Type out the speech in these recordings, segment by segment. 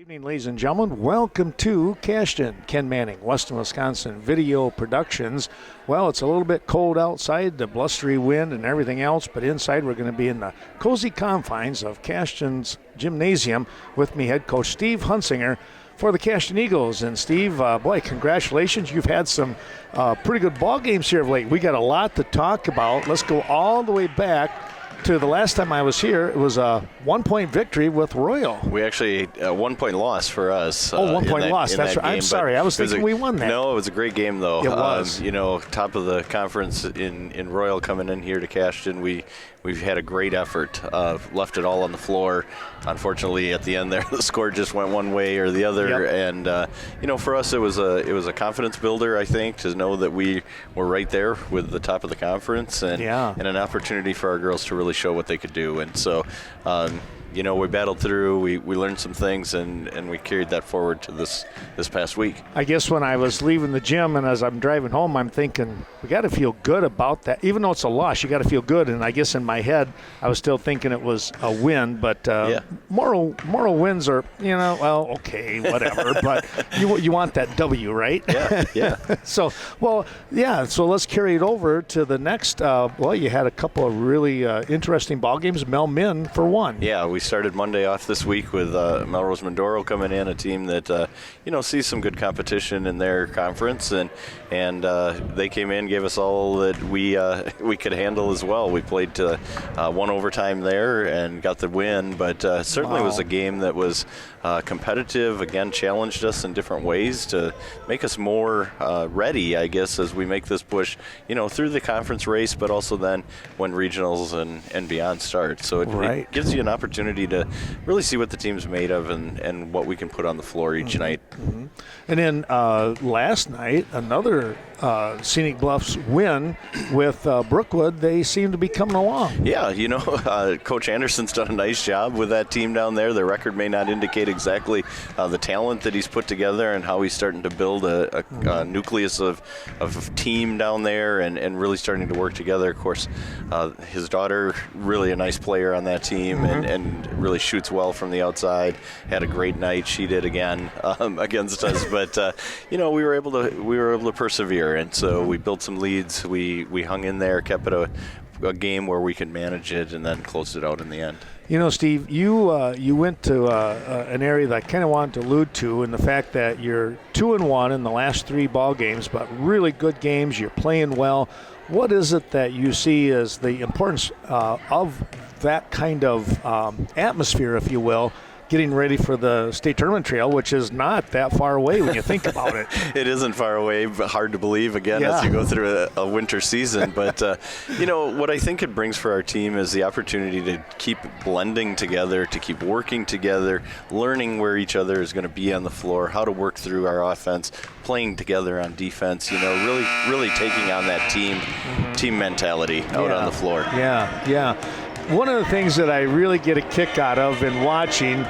Evening, ladies and gentlemen. Welcome to Cashton. Ken Manning, Western Wisconsin Video Productions. Well, it's a little bit cold outside, the blustery wind and everything else, but inside we're going to be in the cozy confines of Cashton's gymnasium with me, head coach Steve Hunsinger for the Cashton Eagles. And Steve, boy, congratulations. You've had some pretty good ball games here of late. We got a lot to talk about. Let's go all the way back to the last time I was here. It was a 1-point victory with Royal. We actually, 1 point loss for us. 1 point loss. That's right. I'm sorry. I was thinking we won that. No, it was a great game, though. It was. Top of the conference in Royal coming in here to Cashton. We've had a great effort. Left it all on the floor. Unfortunately, at the end there, the score just went one way or the other. Yep. And for us, it was a confidence builder, I think, to know that we were right there with the top of the conference and an opportunity for our girls to really show what they could do. And so, we battled through. We learned some things, and we carried that forward to this past week. I guess when I was leaving the gym and as I'm driving home, I'm thinking, we got to feel good about that. Even though it's a loss, you got to feel good. And I guess in my head, I was still thinking it was a win. But moral wins are, okay, whatever. But you want that W, right? Yeah. So let's carry it over to the next. You had a couple of really interesting ball games. Mel-Min for one. Yeah, we started Monday off this week with Melrose Mindoro coming in, a team that sees some good competition in their conference, and they came in, gave us all that we could handle as well. We played to one overtime there and got the win, but certainly was a game that was competitive. Again, challenged us in different ways to make us more ready, I guess, as we make this push, through the conference race, but also then when regionals and beyond start. So it gives you an opportunity to really see what the team's made of and what we can put on the floor each night. Mm-hmm. And then last night, another Scenic Bluffs win with Brookwood. They seem to be coming along. Yeah, Coach Anderson's done a nice job with that team down there. The record may not indicate exactly the talent that he's put together and how he's starting to build a nucleus of team down there and really starting to work together. Of course, his daughter, really a nice player on that team and really shoots well from the outside. Had a great night. She did again against us, but we were able to persevere, and so we built some leads. We hung in there, kept it a game where we could manage it, and then closed it out in the end. Steve, you went to an area that I kind of wanted to allude to, in the fact that you're 2-1 in the last 3 ball games, but really good games. You're playing well. What is it that you see as the importance of that kind of atmosphere, if you will, getting ready for the state tournament trail, which is not that far away when you think about it? It isn't far away, but hard to believe, again, as you go through a winter season. But, what I think it brings for our team is the opportunity to keep blending together, to keep working together, learning where each other is going to be on the floor, how to work through our offense, playing together on defense, really taking on that team mentality out on the floor. Yeah. One of the things that I really get a kick out of in watching,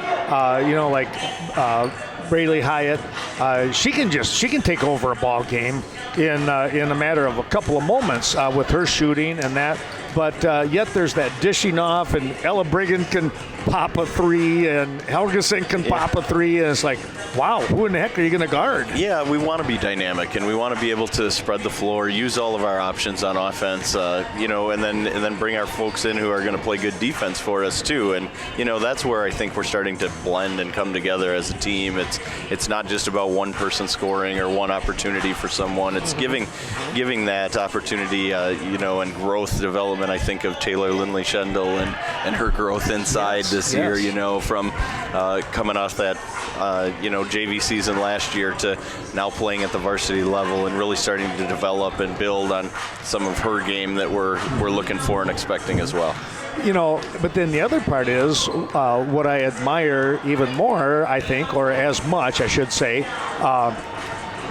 Braylee Hyatt, she can take over a ball game in a matter of a couple of moments with her shooting and that. But yet there's that dishing off, and Ella Brigham can pop a 3, and Helgeson can pop a 3, and it's like, wow, who in the heck are you going to guard? Yeah, we want to be dynamic, and we want to be able to spread the floor, use all of our options on offense, and then bring our folks in who are going to play good defense for us too. And that's where I think we're starting to blend and come together as a team. It's not just about one person scoring or one opportunity for someone. It's giving that opportunity, and growth development. I think of Taylor Lindley Schendel and her growth inside this year, from coming off that, JV season last year to now playing at the varsity level and really starting to develop and build on some of her game that we're looking for and expecting as well. But then the other part is what I admire even more, I think, or as much, I should say,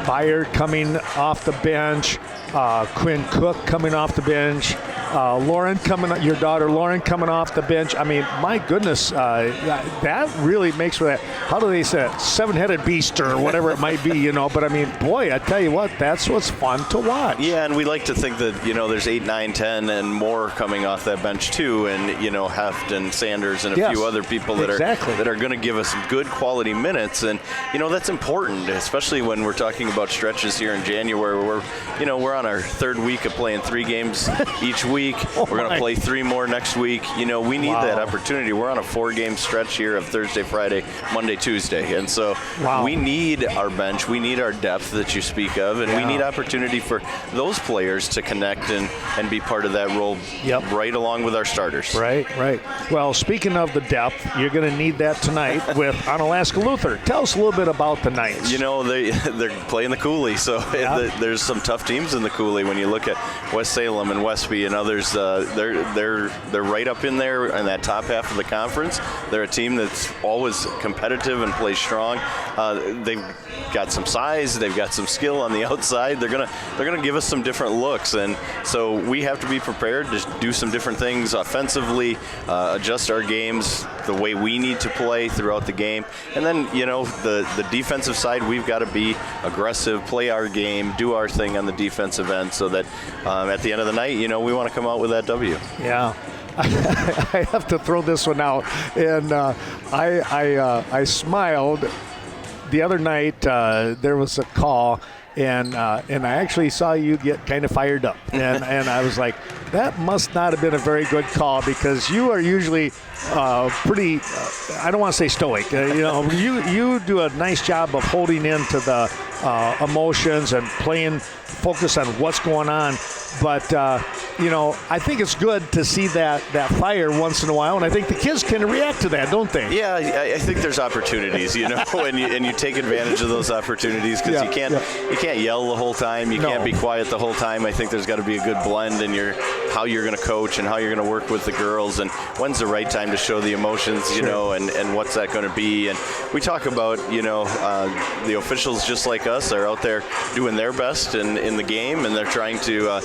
Byard coming off the bench, Quinn Cook coming off the bench, Lauren your daughter Lauren coming off the bench. I mean, my goodness, that really makes for that. How do they say it? Seven-headed beast or whatever it might be, But I mean, boy, I tell you what, that's what's fun to watch. Yeah, and we like to think that there's 8, 9, 10, and more coming off that bench too, and Heft and Sanders and a few other people that are going to give us good quality minutes, and that's important, especially when we're talking about stretches here in January where we're on our third week of playing 3 games each week. We're going to play 3 more next week. We need that opportunity. We're on a 4-game stretch here of Thursday, Friday, Monday, Tuesday, and so we need our bench, we need our depth that you speak of, and we need opportunity for those players to connect and be part of that role right along with our starters. Right. Well, speaking of the depth, you're going to need that tonight with Onalaska Luther. Tell us a little bit about the Knights. They're playing the Coulee, so there's some tough teams in the Coulee. When you look at West Salem and Westby and others, they're right up in there in that top half of the conference. They're a team that's always competitive and plays strong. They've got some size, they've got some skill on the outside. They're gonna give us some different looks, and so we have to be prepared to do some different things offensively, adjust our games the way we need to play throughout the game, and then the defensive side, we've got to be aggressive, play our game, do our thing on the defensive end, so that at the end of the night, we want to come out with that W. Yeah. I have to throw this one out, and I smiled the other night. There was a call, and I actually saw you get kind of fired up, and I was like, that must not have been a very good call, because you are usually pretty. I don't want to say stoic. You do a nice job of holding into the emotions and playing focus on what's going on. But, I think it's good to see that fire once in a while, and I think the kids can react to that, don't they? Yeah, I think there's opportunities, and you take advantage of those opportunities, because you can't yell the whole time, you can't be quiet the whole time. I think there's got to be a good blend in how you're going to coach and how you're going to work with the girls, and when's the right time to show the emotions, and what's that going to be. And we talk about, the officials, just like us, are out there doing their best in the game, and they're trying to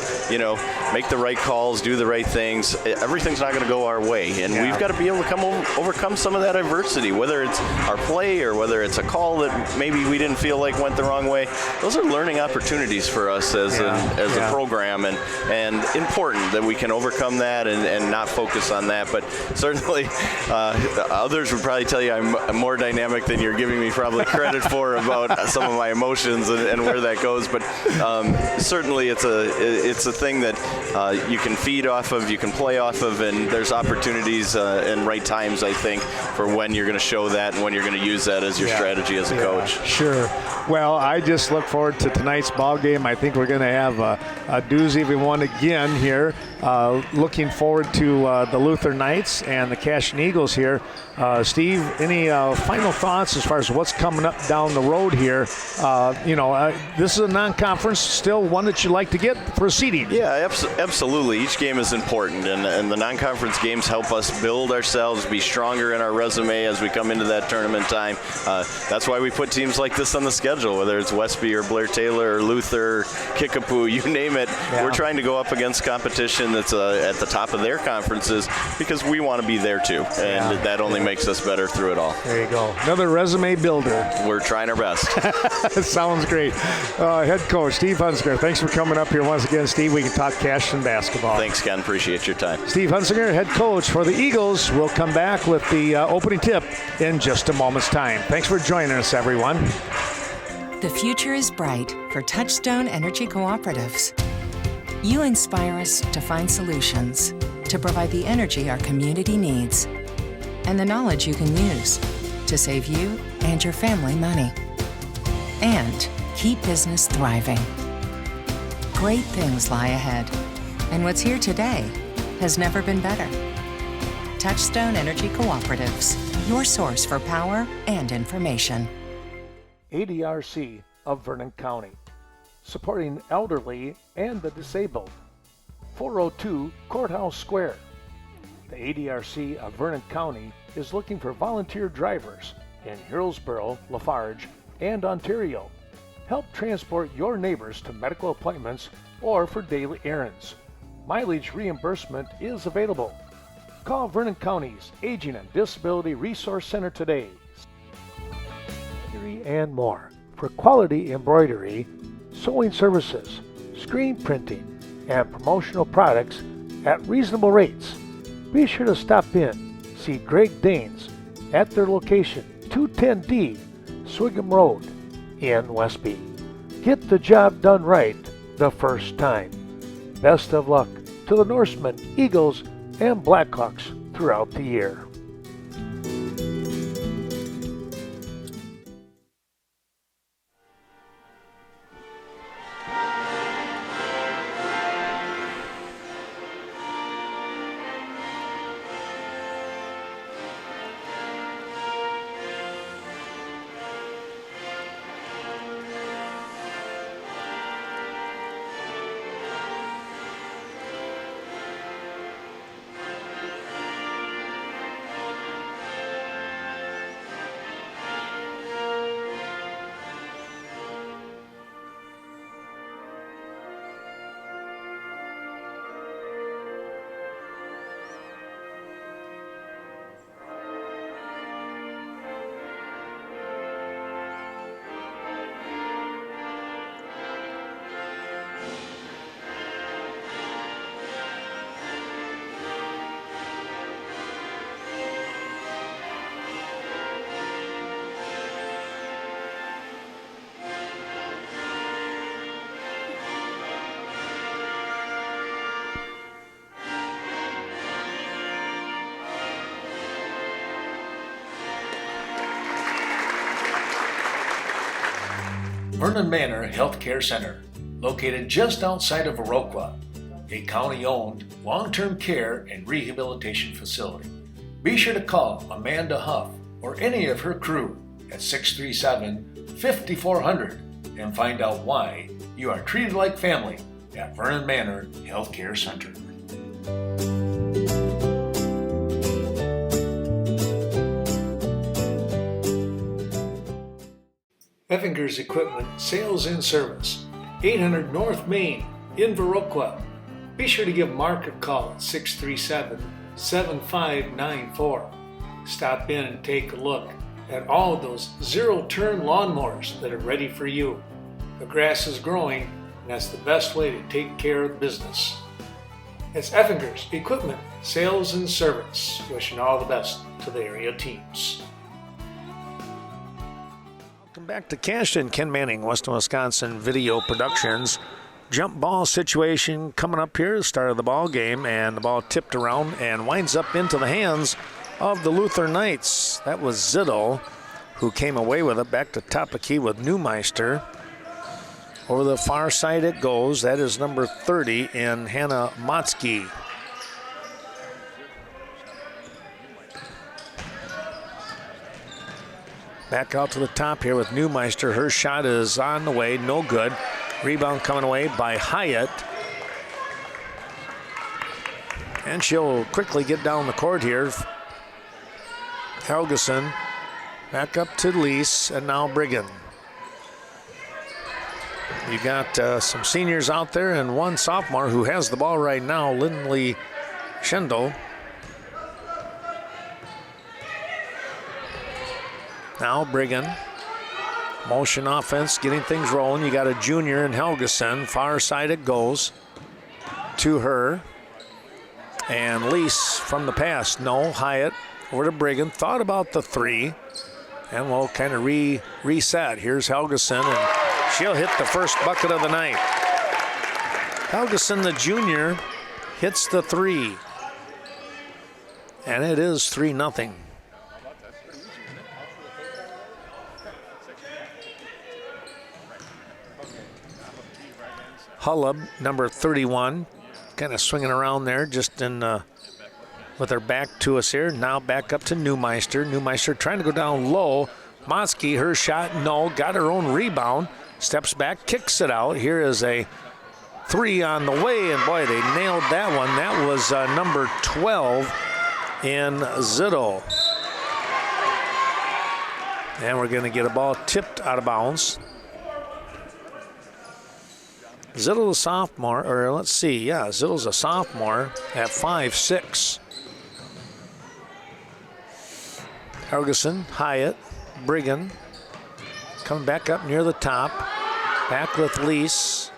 make the right calls, do the right things. Everything's not going to go our way, and we've got to be able to overcome some of that adversity, whether it's our play or whether it's a call that maybe we didn't feel like went the wrong way. Those are learning opportunities for us as a program, and important that we can overcome that and not focus on that. But certainly others would probably tell you I'm more dynamic than you're giving me probably credit for about some of my emotions and where that goes. But certainly it's a thing that you can feed off of, you can play off of, and there's opportunities and right times, I think, for when you're going to show that and when you're going to use that as your strategy as a coach. Sure. Well, I just look forward to tonight's ball game. I think we're going to have a doozy of one again here. Looking forward to the Luther Knights and the Cashton Eagles here. Steve, any final thoughts as far as what's coming up down the road here? This is a non-conference, still one that you like to get for seeding. Yeah, absolutely. Each game is important, and the non-conference games help us build ourselves, be stronger in our resume as we come into that tournament time. That's why we put teams like this on the schedule, whether it's Westby or Blair Taylor or Luther, Kickapoo, you name it. Yeah. We're trying to go up against competition that's at the top of their conferences, because we want to be there too, and that only makes us better through it all. There you go. Another resume builder. We're trying our best. Sounds great. Head coach Steve Hunsinger, thanks for coming up here once again, Steve. We can talk Cashton basketball. Thanks, Ken. Appreciate your time. Steve Hunsinger, head coach for the Eagles. We'll come back with the opening tip in just a moment's time. Thanks for joining us, everyone. The future is bright for Touchstone Energy Cooperatives. You inspire us to find solutions to provide the energy our community needs and the knowledge you can use to save you and your family money and keep business thriving. Great things lie ahead, and what's here today has never been better. Touchstone Energy Cooperatives, your source for power and information. ADRC of Vernon County, supporting elderly and the disabled. 402 Courthouse Square. The ADRC of Vernon County is looking for volunteer drivers in Hillsborough, Lafarge, and Ontario. Help transport your neighbors to medical appointments or for daily errands. Mileage reimbursement is available. Call Vernon County's Aging and Disability Resource Center today. And more for quality embroidery, sewing services, screen printing, and promotional products at reasonable rates. Be sure to stop in, see Greg Danes at their location, 210D Swigum Road in Westby. Get the job done right the first time. Best of luck to the Norsemen, Eagles, and Blackhawks throughout the year. Vernon Manor Healthcare Center, located just outside of Viroqua, a county-owned long-term care and rehabilitation facility. Be sure to call Amanda Huff or any of her crew at 637-5400 and find out why you are treated like family at Vernon Manor Healthcare Center. Effinger's Equipment Sales and Service, 800 North Main in Viroqua. Be sure to give Mark a call at 637-7594. Stop in and take a look at all those zero-turn lawnmowers that are ready for you. The grass is growing, and that's the best way to take care of business. It's Effinger's Equipment Sales and Service. Wishing all the best to the area teams. Welcome back to Cashton. Ken Manning, Western Wisconsin Video Productions. Jump ball situation coming up here, the start of the ball game, and the ball tipped around and winds up into the hands of the Luther Knights. That was Zittel who came away with it. Back to top of key with Neumeister. Over the far side it goes. That is number 30 in Hannah Motzke. Back out to the top here with Neumeister. Her shot is on the way, no good. Rebound coming away by Hyatt. And she'll quickly get down the court here. Helgeson back up to Lease, and now Brigham. You got some seniors out there and one sophomore who has the ball right now, Lindley Schendel. Now Brigham, motion offense, getting things rolling. You got a junior in Helgeson. Far side it goes to her. And Lease from the pass. No, Hyatt over to Brigham. Thought about the three. And we'll kind of reset. Here's Helgeson, and she'll hit the first bucket of the night. Helgeson, the junior, hits the three. And it is 3-0. Hullub, number 31, kind of swinging around there just in with her back to us here. Now back up to Neumeister. Neumeister trying to go down low. Motzke, her shot, no, got her own rebound. Steps back, kicks it out. Here is a three on the way, and boy, they nailed that one. That was number 12 in Zittel. And we're going to get a ball tipped out of bounds. Zittle's a sophomore, or let's see, yeah, Zittle's a sophomore at 5'6". Ferguson, Hyatt, Brigham, coming back up near the top. Back with Lease.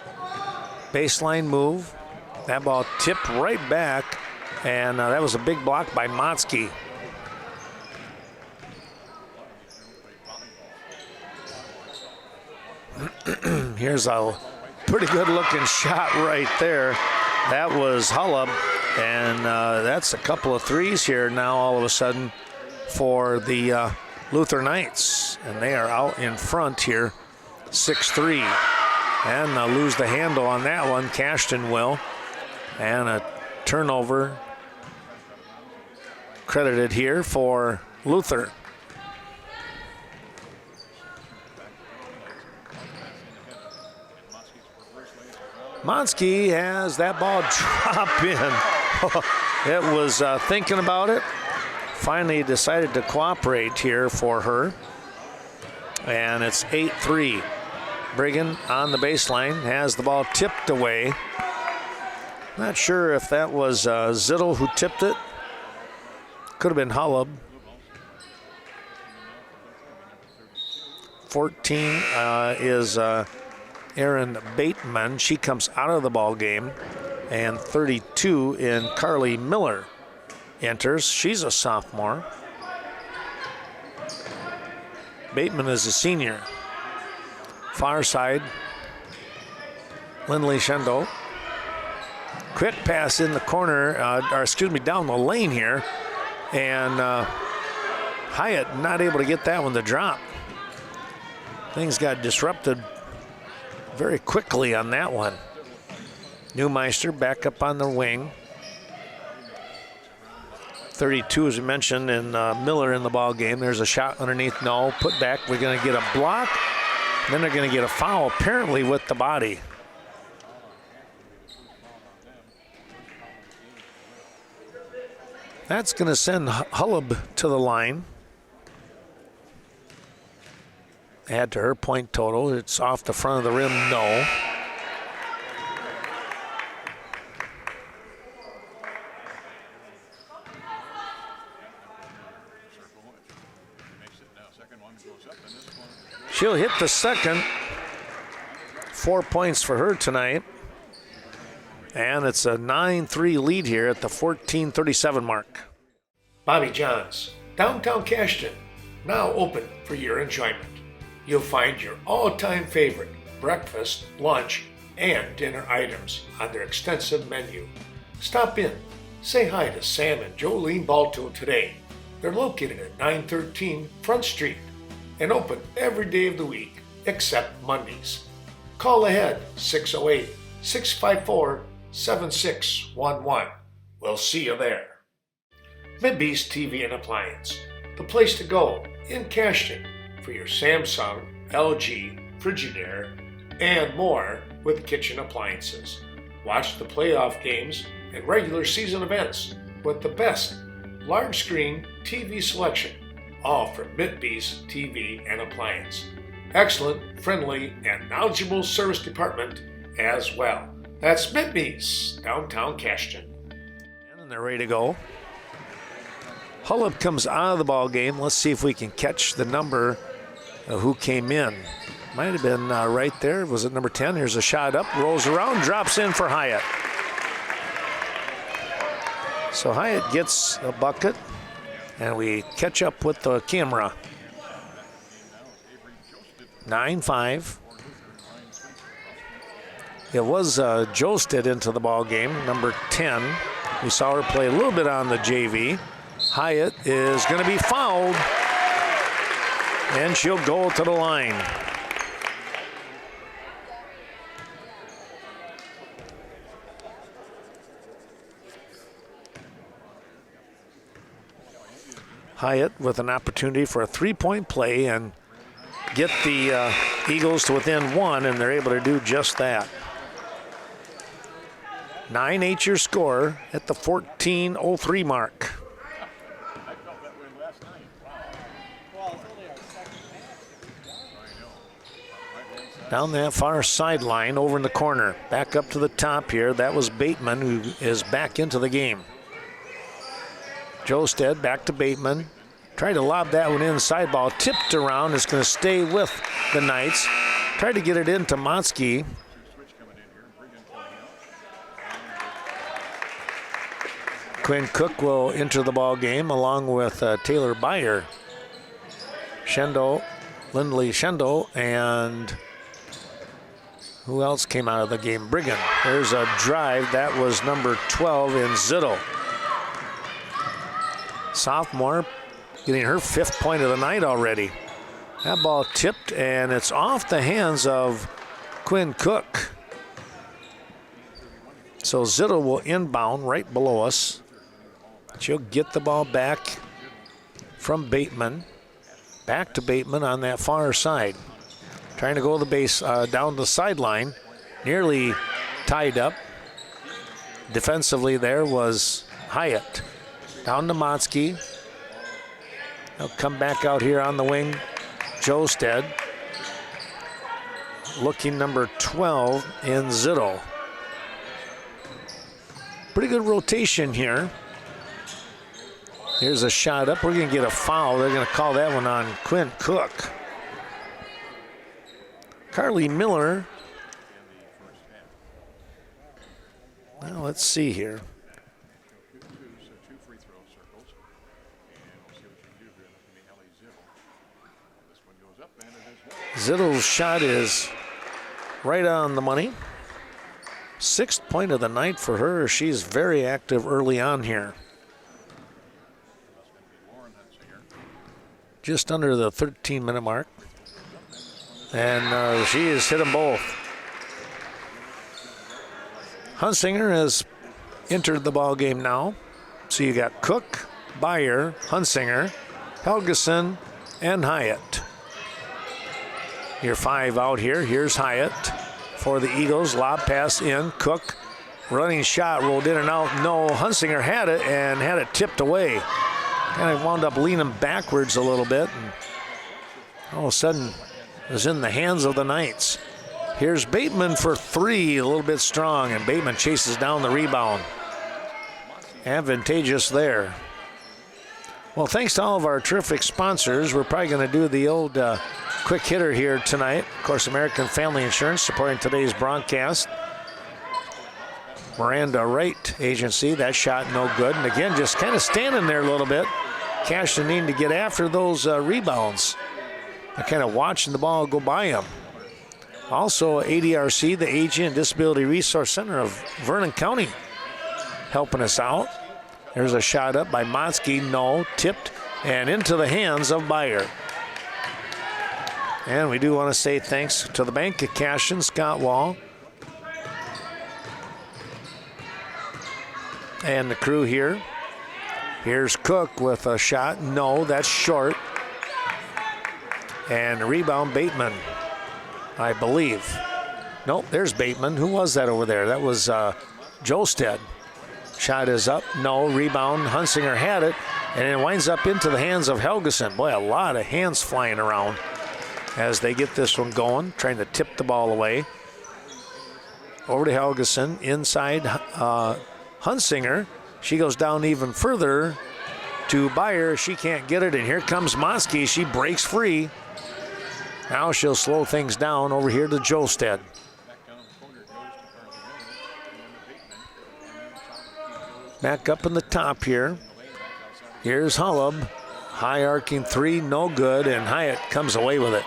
Baseline move. That ball tipped right back, and that was a big block by Motzke. Here's a pretty good looking shot right there. That was Hullab, and that's a couple of threes here now all of a sudden for the Luther Knights, and they are out in front here, 6-3. And lose the handle on that one, Cashton will. And a turnover credited here for Luther. Motzke has that ball drop in. It was thinking about it. Finally decided to cooperate here for her. And it's 8-3. Brigham on the baseline has the ball tipped away. Not sure if that was Zittle who tipped it. Could have been Hullab. 14 is Erin Bateman. She comes out of the ball game. And 32 in Carly Miller enters. She's a sophomore. Bateman is a senior. Far side, Lindley Shendo. Quick pass in the corner, down the lane here. And Hyatt not able to get that one to drop. Things got disrupted very quickly on that one. Newmeister back up on the wing. 32, as we mentioned, and Miller in the ball game. There's a shot underneath, no, put back. We're going to get a block. Then they're going to get a foul, apparently with the body. That's going to send Hullab to the line. Add to her point total. It's off the front of the rim, no. She'll hit the second. 4 points for her tonight. And it's a 9-3 lead here at the 14:37 mark. Bobby John's, downtown Cashton, now open for your enjoyment. You'll find your all-time favorite breakfast, lunch, and dinner items on their extensive menu. Stop in, say hi to Sam and Jolene Balto today. They're located at 913 Front Street and open every day of the week except Mondays. Call ahead 608-654-7611. We'll see you there. Midbeast TV and Appliance, the place to go in Cashton for your Samsung, LG, Frigidaire, and more with kitchen appliances. Watch the playoff games and regular season events with the best large screen TV selection, all from Midbeast TV and Appliance. Excellent, friendly, and knowledgeable service department as well. That's Midbeast, downtown Cashton. And they're ready to go. Hullab comes out of the ball game. Let's see if we can catch the number of who came in. Might have been right there. Was it number 10? Here's a shot up, rolls around, drops in for Hyatt. So Hyatt gets a bucket, and we catch up with the camera. 9-5. It was Josted into the ball game, number 10. We saw her play a little bit on the JV. Hyatt is going to be fouled, and she'll go to the line. Hyatt with an opportunity for a three-point play and get the Eagles to within one, and they're able to do just that. 9-8 your score at the 14:03 mark. down that far sideline over in the corner. Back up to the top here. That was Bateman, who is back into the game. Josted back to Bateman. Tried to lob that one inside, ball tipped around. It's going to stay with the Knights. Tried to get it into Motzke. Quinn Cook will enter the ball game along with Taylor Byer. Lindley Shendo, and who else came out of the game? Brigham. There's a drive. That was number 12 in Zittel. Sophomore getting her 5th point of the night already. That ball tipped, and it's off the hands of Quinn Cook. So Zittel will inbound right below us. She'll get the ball back from Bateman. Back to Bateman on that far side. Trying to go to the base, down the sideline. Nearly tied up. Defensively there was Hyatt. Down to Motzke. They'll come back out here on the wing. Josted. Looking number 12 in Zittel. Pretty good rotation here. Here's a shot up. We're going to get a foul. They're going to call that one on Quinn Cook. Carly Miller. Well, let's see here. Zittel's shot is right on the money. 6th point of the night for her. She's very active early on here. Just under the 13-minute mark. And she has hit them both. Hunsinger has entered the ball game now. So you got Cook, Byer, Hunsinger, Helgeson, and Hyatt. Your 5 out here. Here's Hyatt for the Eagles. Lob pass in. Cook, running shot, rolled in and out. No, Hunsinger had it and had it tipped away. Kind of wound up leaning backwards a little bit, and all of a sudden it was in the hands of the Knights. Here's Bateman for 3, a little bit strong, and Bateman chases down the rebound. Advantageous there. Well, thanks to all of our terrific sponsors. We're probably going to do the old quick hitter here tonight. Of course, American Family Insurance supporting today's broadcast. Miranda Wright Agency, that shot no good. And again, just kind of standing there a little bit. Cashton needing to get after those rebounds. They're kind of watching the ball go by him. Also, ADRC, the Aging and Disability Resource Center of Vernon County, helping us out. There's a shot up by Motzke, no, tipped, and into the hands of Byer. And we do want to say thanks to the Bank of Cashton, Scott Wall, and the crew here. Here's Cook with a shot. No, that's short. And rebound Bateman, I believe. Nope, there's Bateman. Who was that over there? That was Josted. Shot is up. No, rebound. Hunsinger had it. And it winds up into the hands of Helgeson. Boy, a lot of hands flying around as they get this one going, trying to tip the ball away. Over to Helgeson. Inside Hunsinger. She goes down even further to Byer. She can't get it, and here comes Motzke. She breaks free. Now she'll slow things down over here to Josted. Back up in the top here. Here's Hullab. High arcing 3, no good, and Hyatt comes away with it.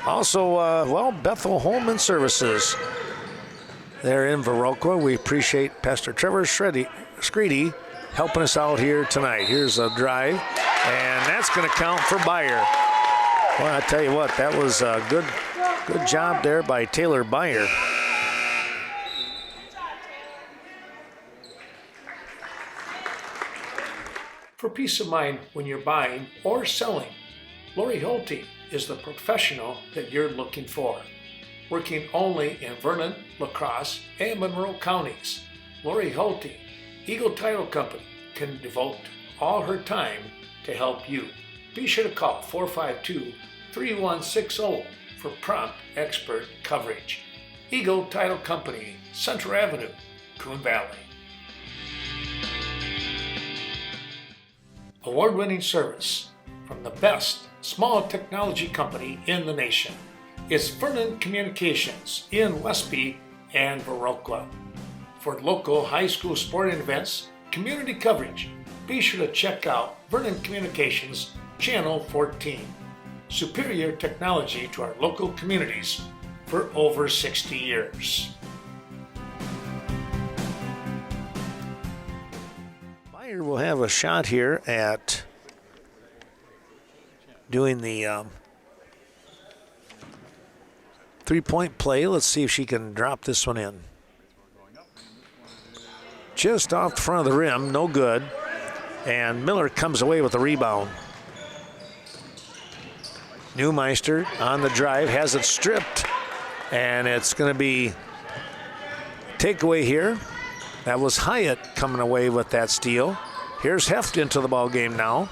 Also, Bethel Home and Services. They're in Viroqua. We appreciate Pastor Trevor Screedy helping us out here tonight. Here's a drive, and that's going to count for Byer. Well, I tell you what, that was a good job there by Taylor Byer. For peace of mind when you're buying or selling, Lori Holte is the professional that you're looking for. Working only in Vernon, La Crosse, and Monroe counties, Lori Holte, Eagle Title Company, can devote all her time to help you. Be sure to call 452-3160 for prompt expert coverage. Eagle Title Company, Central Avenue, Coon Valley. Award-winning service from the best small technology company in the nation. It's Vernon Communications in Westby and Viroqua. For local high school sporting events, community coverage, be sure to check out Vernon Communications Channel 14. Superior technology to our local communities for over 60 years. Meyer will have a shot here at doing the three-point play. Let's see if she can drop this one in. Just off the front of the rim, no good. And Miller comes away with the rebound. Neumeister on the drive, has it stripped, and it's going to be takeaway here. That was Hyatt coming away with that steal. Here's Heft into the ball game now.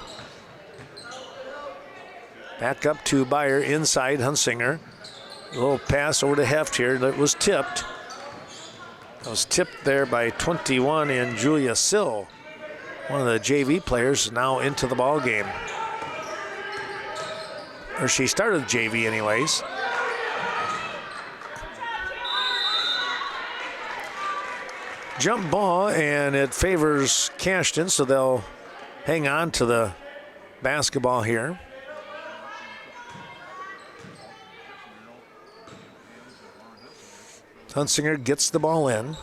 Back up to Beyer inside Hunsinger. A little pass over to Heft here that was tipped. It was tipped there by 21 in Julia Sill. One of the JV players now into the ball game. Or she started JV anyways. Jump ball, and it favors Cashton, so they'll hang on to the basketball here. Hunsinger gets the ball in.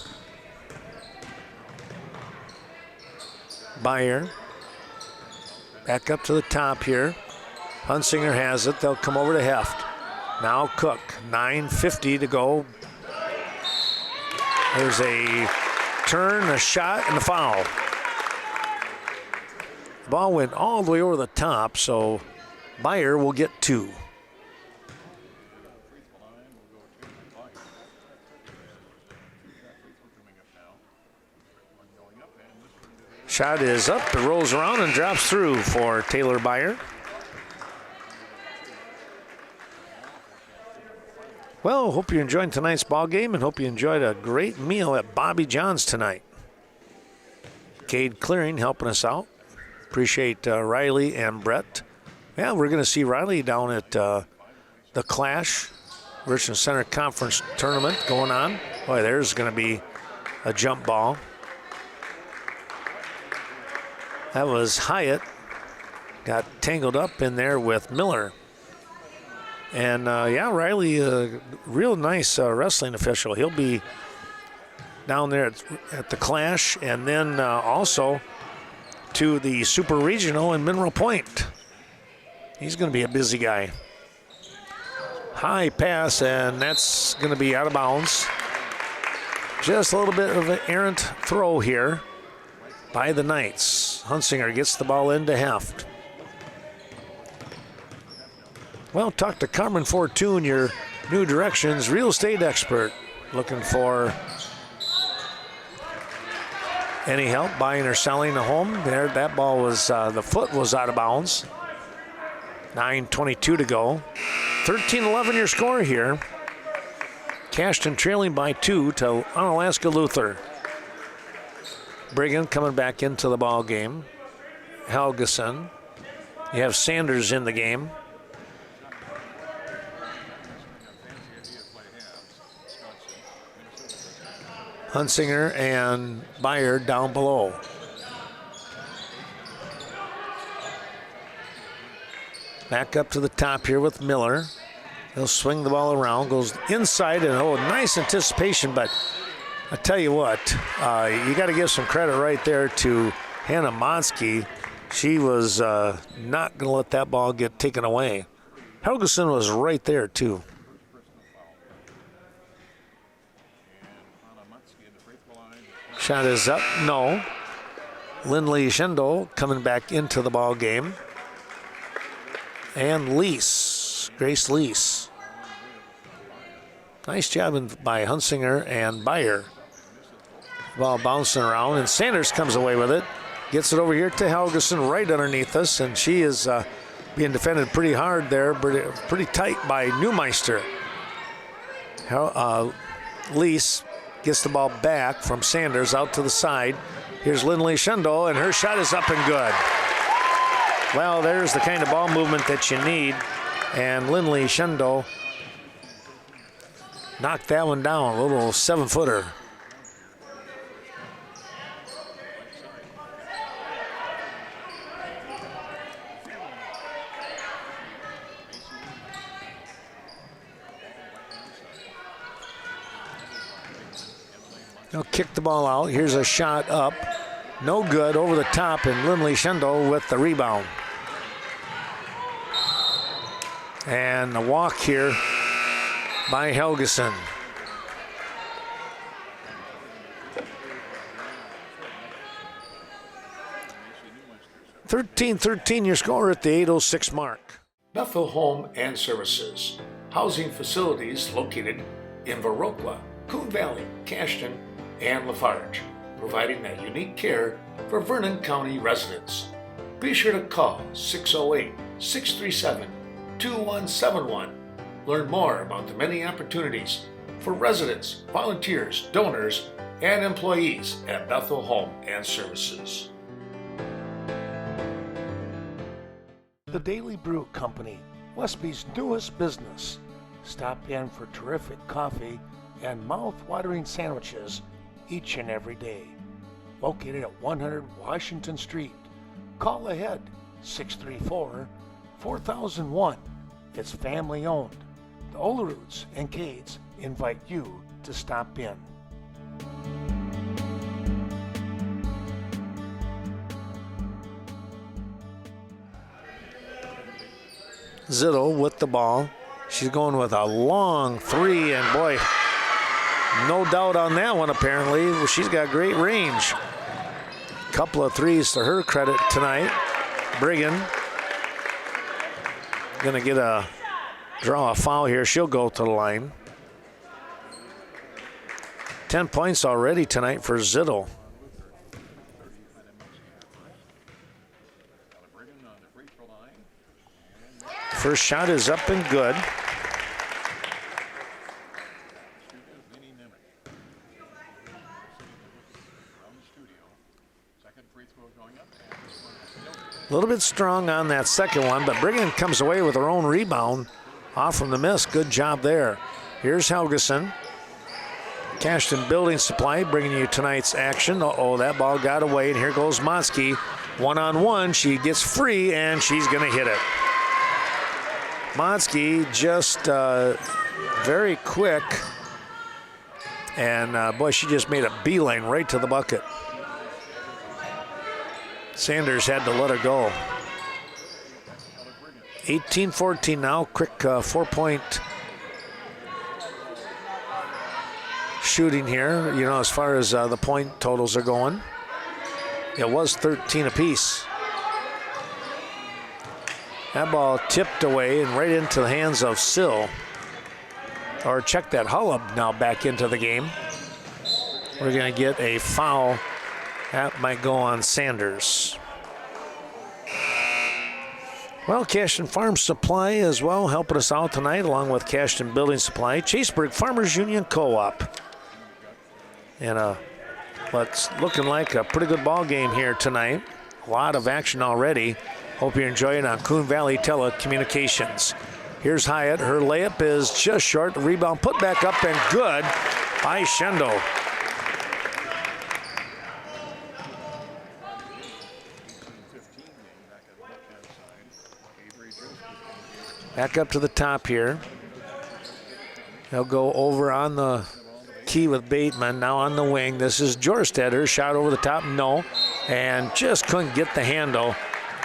Beyer back up to the top here. Hunsinger has it. They'll come over to Heft. Now Cook. 9:50 to go. There's a turn, a shot, and a foul. The ball went all the way over the top, so Beyer will get 2. Shot is up, it rolls around and drops through for Taylor Beyer. Well, hope you enjoyed tonight's ball game and hope you enjoyed a great meal at Bobby John's tonight. Cade Clearing helping us out. Appreciate Riley and Brett. Yeah, we're going to see Riley down at the Clash Richmond Center Conference Tournament going on. Boy, there's going to be a jump ball. That was Hyatt. Got tangled up in there with Miller. And, yeah, Riley, real nice wrestling official. He'll be down there at the Clash and then also to the Super Regional in Mineral Point. He's going to be a busy guy. High pass, and that's going to be out of bounds. Just a little bit of an errant throw here by the Knights. Hunsinger gets the ball into Heft. Well, talk to Carmen Fortune, your New Directions real estate expert. Looking for any help buying or selling a home. There, that ball was, the foot was out of bounds. 9:22 to go. 13-11 your score here. Cashton trailing by 2 to Unalaska Luther. Brigham coming back into the ball game. Helgeson. You have Sanders in the game. Hunsinger and Beyer down below. Back up to the top here with Miller. He'll swing the ball around, goes inside, and nice anticipation, but I tell you what, you got to give some credit right there to Hannah Monsky. She was not going to let that ball get taken away. Helgeson was right there, too. Shot is up, no. Lindley Schindel coming back into the ball game. And Lease, Grace Lease. Nice job by Hunsinger and Beyer. Ball bouncing around, and Sanders comes away with it. Gets it over here to Helgeson right underneath us, and she is being defended pretty hard there, pretty tight by Neumeister. Lease gets the ball back from Sanders out to the side. Here's Lindley Shundle, and her shot is up and good. Well, there's the kind of ball movement that you need, and Lindley Shundle knocked that one down, a little 7-footer. They'll kick the ball out. Here's a shot up. No good, over the top, and Lindley Shundle with the rebound. And the walk here by Helgeson. 13-13 your score at the 8:06 mark. Bethel Home and Services. Housing facilities located in Viroqua, Coon Valley, Cashton, and Lafarge, providing that unique care for Vernon County residents. Be sure to call 608-637-2171. Learn more about the many opportunities for residents, volunteers, donors, and employees at Bethel Home and Services. The Daily Brew Company, Westby's newest business. Stop in for terrific coffee and mouth-watering sandwiches each and every day. Located at 100 Washington Street. Call ahead, 634-4001. It's family owned. The Oleroots and Cades invite you to stop in. Zittel with the ball. She's going with a long three, and boy, no doubt on that one apparently. Well, she's got great range. Couple of threes to her credit tonight. Brigham gonna draw a foul here. She'll go to the line. 10 points already tonight for Zittel. First shot is up and good. A little bit strong on that second one, but Brigham comes away with her own rebound off from the miss. Good job there. Here's Helgeson. Cashton Building Supply bringing you tonight's action. That ball got away, and here goes Motzke. One-on-one, she gets free, and she's going to hit it. Motzke just very quick, and boy, she just made a beeline right to the bucket. Sanders had to let her go. 18-14 now. Quick 4-point shooting here, as far as the point totals are going. It was 13 apiece. That ball tipped away and right into the hands of Sill. Or check that, Hullab now back into the game. We're going to get a foul. That might go on Sanders. Well, Cashton Farm Supply as well helping us out tonight, along with Cashton Building Supply, Chaseburg Farmers Union Co-op. And what's looking like a pretty good ball game here tonight. A lot of action already. Hope you're enjoying on Coon Valley Telecommunications. Here's Hyatt. Her layup is just short. The rebound put back up and good by Shundle. Back up to the top here. They'll go over on the key with Bateman, now on the wing. This is Jorstead. Her shot over the top, no. And just couldn't get the handle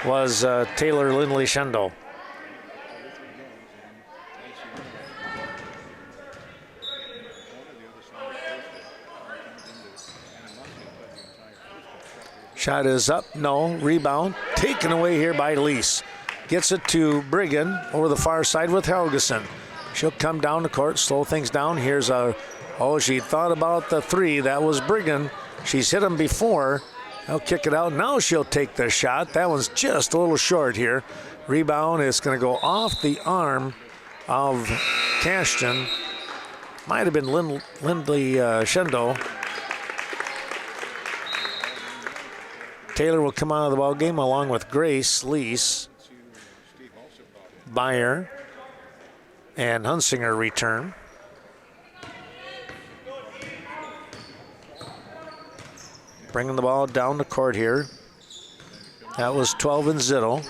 was Taylor Lindley Shundle. Shot is up, no. Rebound taken away here by Lease. Gets it to Brigham over the far side with Helgeson. She'll come down the court, slow things down. Here's she thought about the three. That was Brigham. She's hit him before. They'll kick it out. Now she'll take the shot. That one's just a little short here. Rebound is going to go off the arm of Cashton. Might have been Lindley Shendo. Taylor will come out of the ball game along with Grace Lease. Beyer and Hunsinger return. Bringing the ball down the court here. That was 12 and Zittel.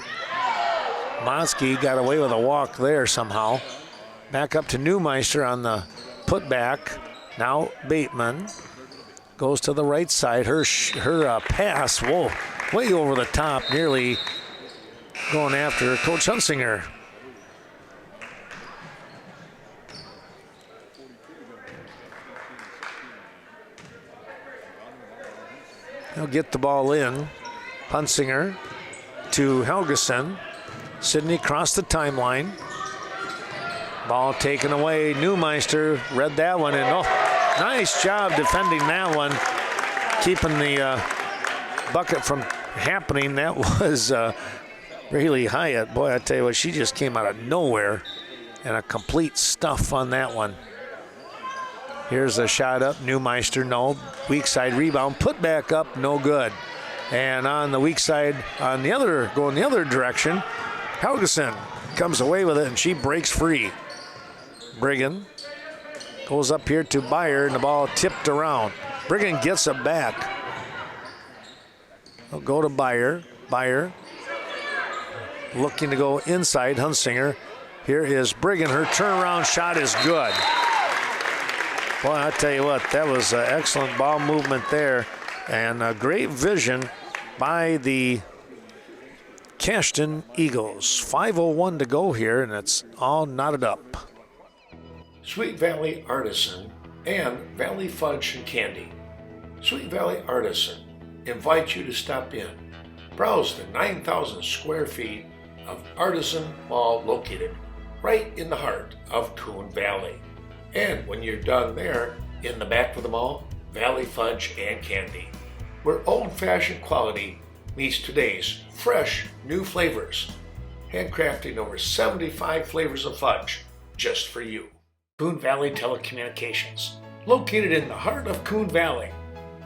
Monsky got away with a walk there somehow. Back up to Neumeister on the putback. Now Bateman goes to the right side. Her pass, whoa, way over the top, nearly going after Coach Hunsinger. He'll get the ball in. Hunsinger to Helgeson. Sidney crossed the timeline. Ball taken away. Neumeister read that one, and oh, nice job defending that one, keeping the bucket from happening. That was Rayleigh Hyatt. Boy, I tell you what, she just came out of nowhere, and a complete stuff on that one. Here's a shot up. Neumeister, no. Weak side rebound. Put back up, no good. And on the weak side, going the other direction, Helgeson comes away with it, and she breaks free. Brigham goes up here to Beyer, and the ball tipped around. Brigham gets it back. They'll go to Beyer. Beyer looking to go inside. Hunsinger. Here is Brigham. Her turnaround shot is good. Boy, I tell you what, that was excellent ball movement there, and a great vision by the Cashton Eagles. 5:01 to go here, and it's all knotted up. Sweet Valley Artisan and Valley Fudge and Candy. Sweet Valley Artisan invites you to stop in. Browse the 9,000 square feet of Artisan Mall located right in the heart of Coon Valley. And when you're done there, in the back of the mall, Valley Fudge and Candy, where old-fashioned quality meets today's fresh new flavors. Handcrafting over 75 flavors of fudge just for you. Coon Valley Telecommunications, located in the heart of Coon Valley.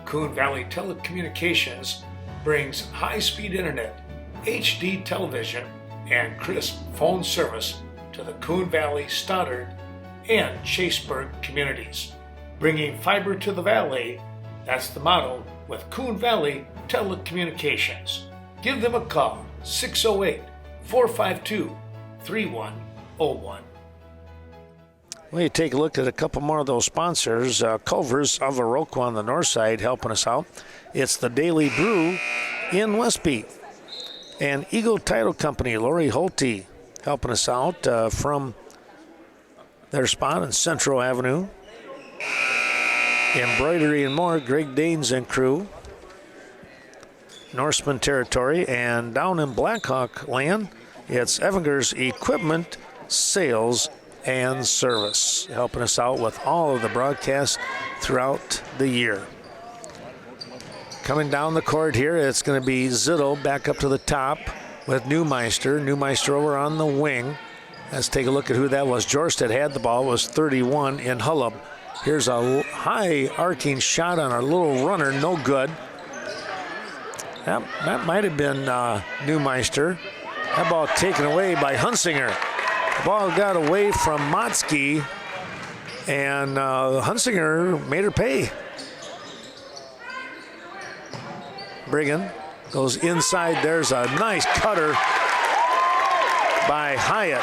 Coon Valley Telecommunications brings high-speed internet, HD television, and crisp phone service to the Coon Valley, Stoddard, and Chaseburg communities. Bringing fiber to the valley, that's the motto with Coon Valley Telecommunications. Give them a call, 608-452-3101. Well, you take a look at a couple more of those sponsors. Culver's of Oroqua on the north side helping us out. It's the Daily Brew in Westby. And Eagle Title Company, Lori Holte, helping us out from their spot on Central Avenue. Embroidery and more, Greg Danes and crew. Norseman territory, and down in Blackhawk land, it's Evinger's Equipment Sales and Service, helping us out with all of the broadcasts throughout the year. Coming down the court here, it's going to be Zittel back up to the top with Neumeister. Neumeister over on the wing. Let's take a look at who that was. Jorstad had the ball. It was 31 in Hullab. Here's a high arcing shot on our little runner. No good. That might have been Neumeister. That ball taken away by Hunsinger. The ball got away from Motzke, and Hunsinger made her pay. Brigham goes inside. There's a nice cutter by Hyatt.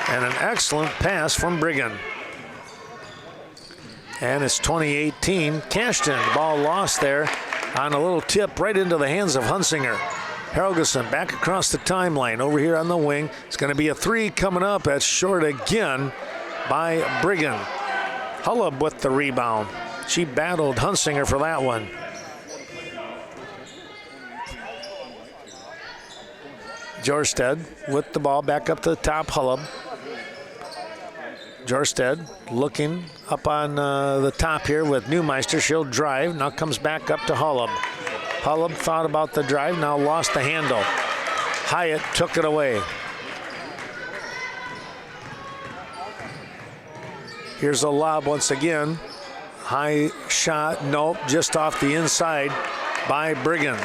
And an excellent pass from Brigham. And it's 2018. Cashton, ball lost there on a little tip right into the hands of Hunsinger. Helgeson back across the timeline over here on the wing. It's going to be a three coming up. That's short again by Brigham. Hullab with the rebound. She battled Hunsinger for that one. Jorstad with the ball back up to the top. Hullab. Jorstad looking up on the top here with Neumeister. She'll drive. Now comes back up to Hullab. Hullab thought about the drive, now lost the handle. Hyatt took it away. Here's a lob once again. High shot, nope, just off the inside by Brigham.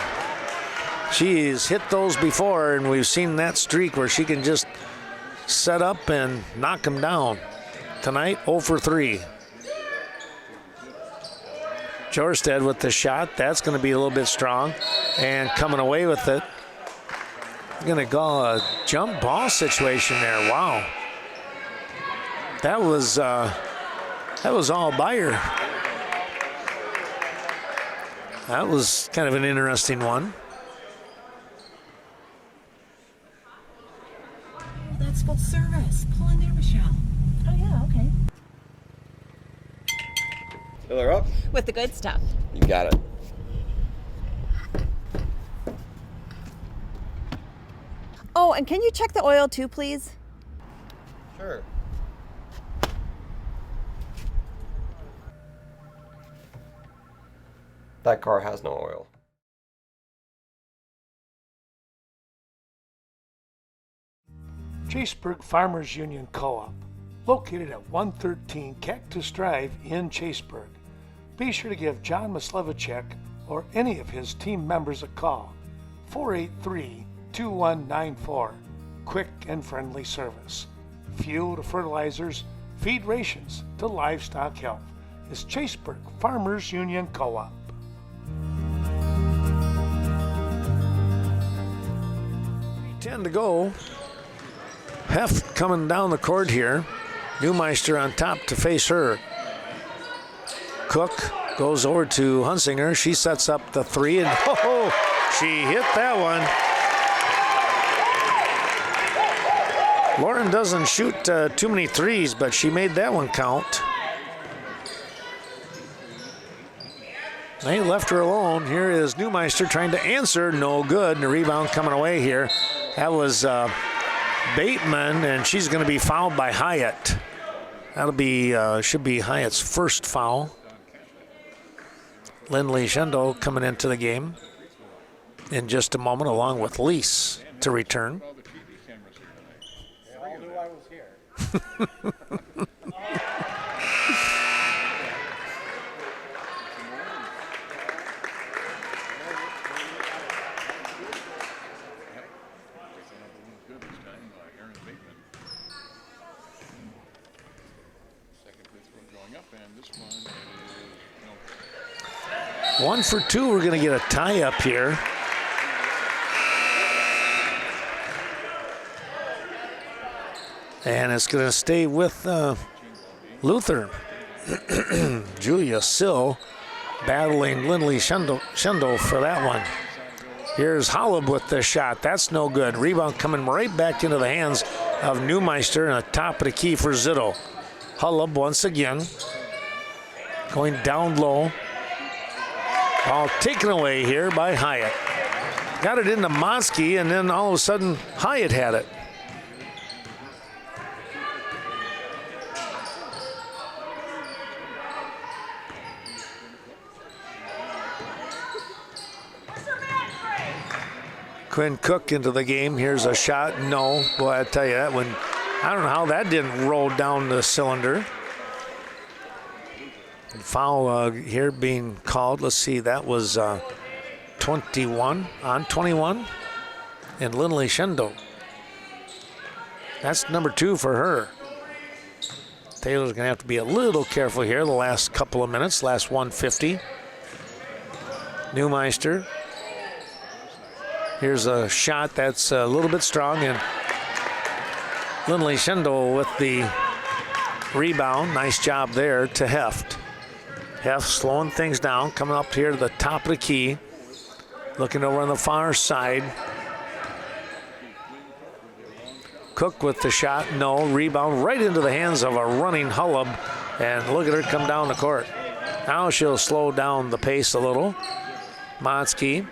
She's hit those before, and we've seen that streak where she can just set up and knock them down. Tonight, 0 for 3. Jorstad with the shot. That's going to be a little bit strong. And coming away with it. Going to go a jump ball situation there. Wow. That was all by her. That was kind of an interesting one. That's full service. Pull in there, Michelle. Oh, yeah, okay. Fill her up. With the good stuff. You got it. Oh, and can you check the oil too, please? Sure. That car has no oil. Chaseburg Farmers Union Co-op, located at 113 Cactus Drive in Chaseburg. Be sure to give John Maslevicek or any of his team members a call. 483-2194. Quick and friendly service. Fuel to fertilizers, feed rations to livestock health is Chaseburg Farmers Union Co-op. 10 to go. Heft coming down the court here. Neumeister on top to face her. Cook goes over to Hunsinger. She sets up the three, and she hit that one. Lauren doesn't shoot too many threes, but she made that one count. They left her alone. Here is Neumeister trying to answer. No good. And the rebound coming away here. That was Bateman, and she's going to be fouled by Hyatt. That'll be should be Hyatt's first foul. Lindley Shendo coming into the game in just a moment, along with Lease to return. One for two, we're going to get a tie up here. And it's going to stay with Luther. Julia Sill battling Lindley Shendo for that one. Here's Hollab with the shot. That's no good. Rebound coming right back into the hands of Neumeister, and the top of the key for Zitto. Hollab once again going down low. Ball taken away here by Hyatt. Got it into Monsky, and then all of a sudden Hyatt had it. Quinn Cook into the game. Here's a shot. No. Boy, I tell you, that one, I don't know how that didn't roll down the cylinder. Foul here being called. Let's see, that was 21 on 21. And Lindley Shendo. That's number 2 for her. Taylor's going to have to be a little careful here the last couple of minutes, last 150. Neumeister. Here's a shot that's a little bit strong, and Lindley Shendo with the rebound. Nice job there to Heft. Heft slowing things down, coming up here to the top of the key. Looking over on the far side. Cook with the shot, no. Rebound right into the hands of a running Hollab, and look at her come down the court. Now she'll slow down the pace a little. Monsky.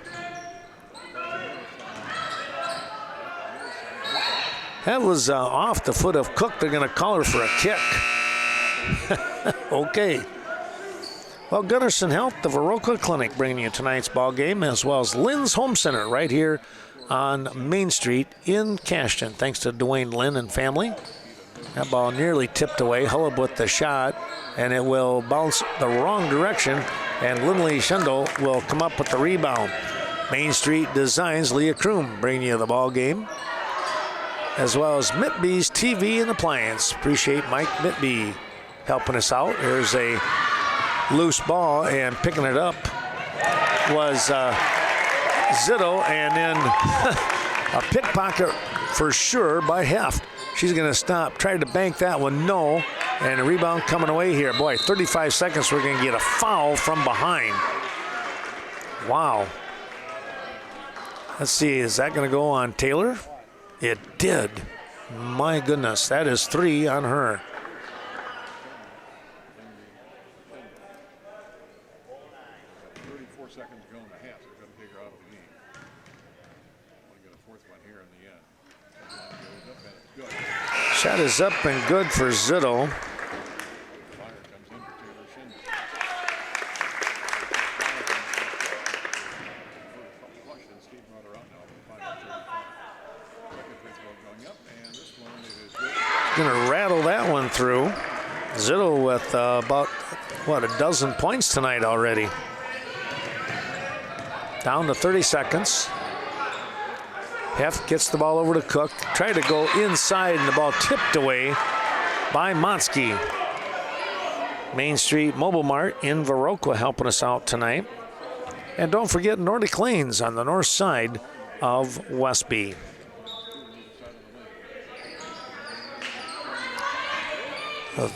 That was off the foot of Cook. They're going to call her for a kick. Okay. Well, Gunnarsson Health, the Viroqua Clinic, bringing you tonight's ball game, as well as Lynn's Home Center right here on Main Street in Cashton. Thanks to Dwayne Lynn and family. That ball nearly tipped away. Hullab with the shot, and it will bounce the wrong direction, and Lindley Schendel will come up with the rebound. Main Street Designs, Leah Kroom bringing you the ball game, as well as Mitby's TV and Appliance. Appreciate Mike Mitby helping us out. There's a loose ball, and picking it up was Zitto, and then a pickpocket for sure by Heft. She's going to stop, tried to bank that one, no, and a rebound coming away here. Boy, 35 seconds, we're going to get a foul from behind. Wow. Let's see, is that going to go on Taylor? It did. My goodness, that is 3 on her. Shot is up and good for Zitto. Gonna rattle that one through. Zitto with about, what, a dozen points tonight already. Down to 30 seconds. Heft gets the ball over to Cook. Tried to go inside, and the ball tipped away by Motzke. Main Street Mobile Mart in Viroqua helping us out tonight. And don't forget Nordic Lanes on the north side of Westby. The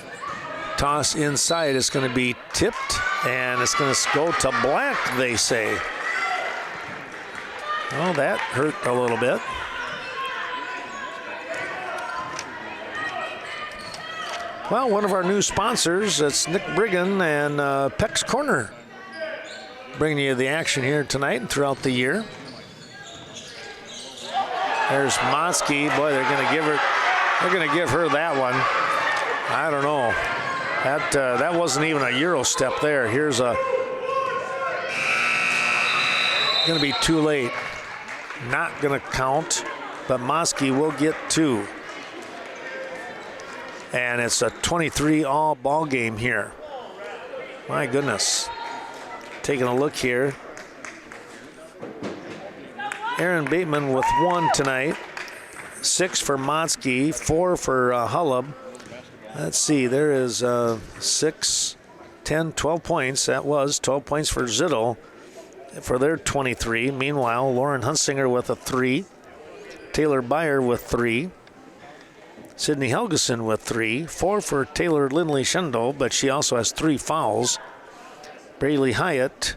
toss inside is going to be tipped, and it's going to go to Black, they say. Well, that hurt a little bit. Well, one of our new sponsors, it's Nick Brigham and Peck's Corner, bringing you the action here tonight and throughout the year. There's Motzke. Boy, they're going to give her that one. I don't know. That wasn't even a Euro step there. Here's a going to be too late. Not going to count, but Motzke will get 2. And it's a 23-all ball game here. My goodness. Taking a look here. Aaron Bateman with 1 tonight. 6 for Motzke, 4 for Hullab. Let's see, there is 6, 10, 12 points. That was 12 points for Zitto for their 23. Meanwhile, Lauren Hunsinger with a 3. Taylor Byer with 3. Sydney Helgeson with 3. 4 for Taylor Lindley Schendel, but she also has 3 fouls. Braylee Hyatt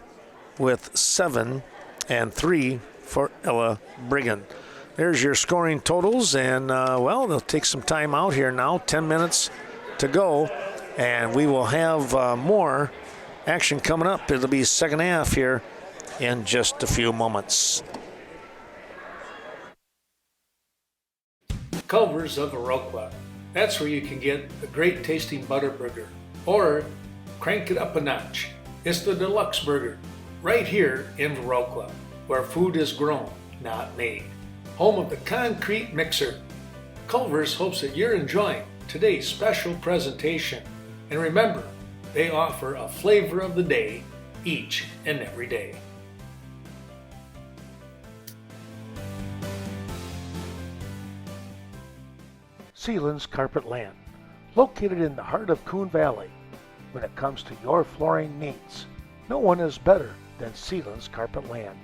with 7 and 3 for Ella Brigham. There's your scoring totals, and well, they'll take some time out here now. 10 minutes to go, and we will have more action coming up. It'll be second half here in just a few moments. Culver's of Viroqua. That's where you can get a great tasting butter burger, or crank it up a notch. It's the deluxe burger, right here in Viroqua, where food is grown, not made. Home of the concrete mixer. Culver's hopes that you're enjoying today's special presentation. And remember, they offer a flavor of the day each and every day. Sealands Carpet Land, located in the heart of Coon Valley. When it comes to your flooring needs, no one is better than Sealands Carpet Land.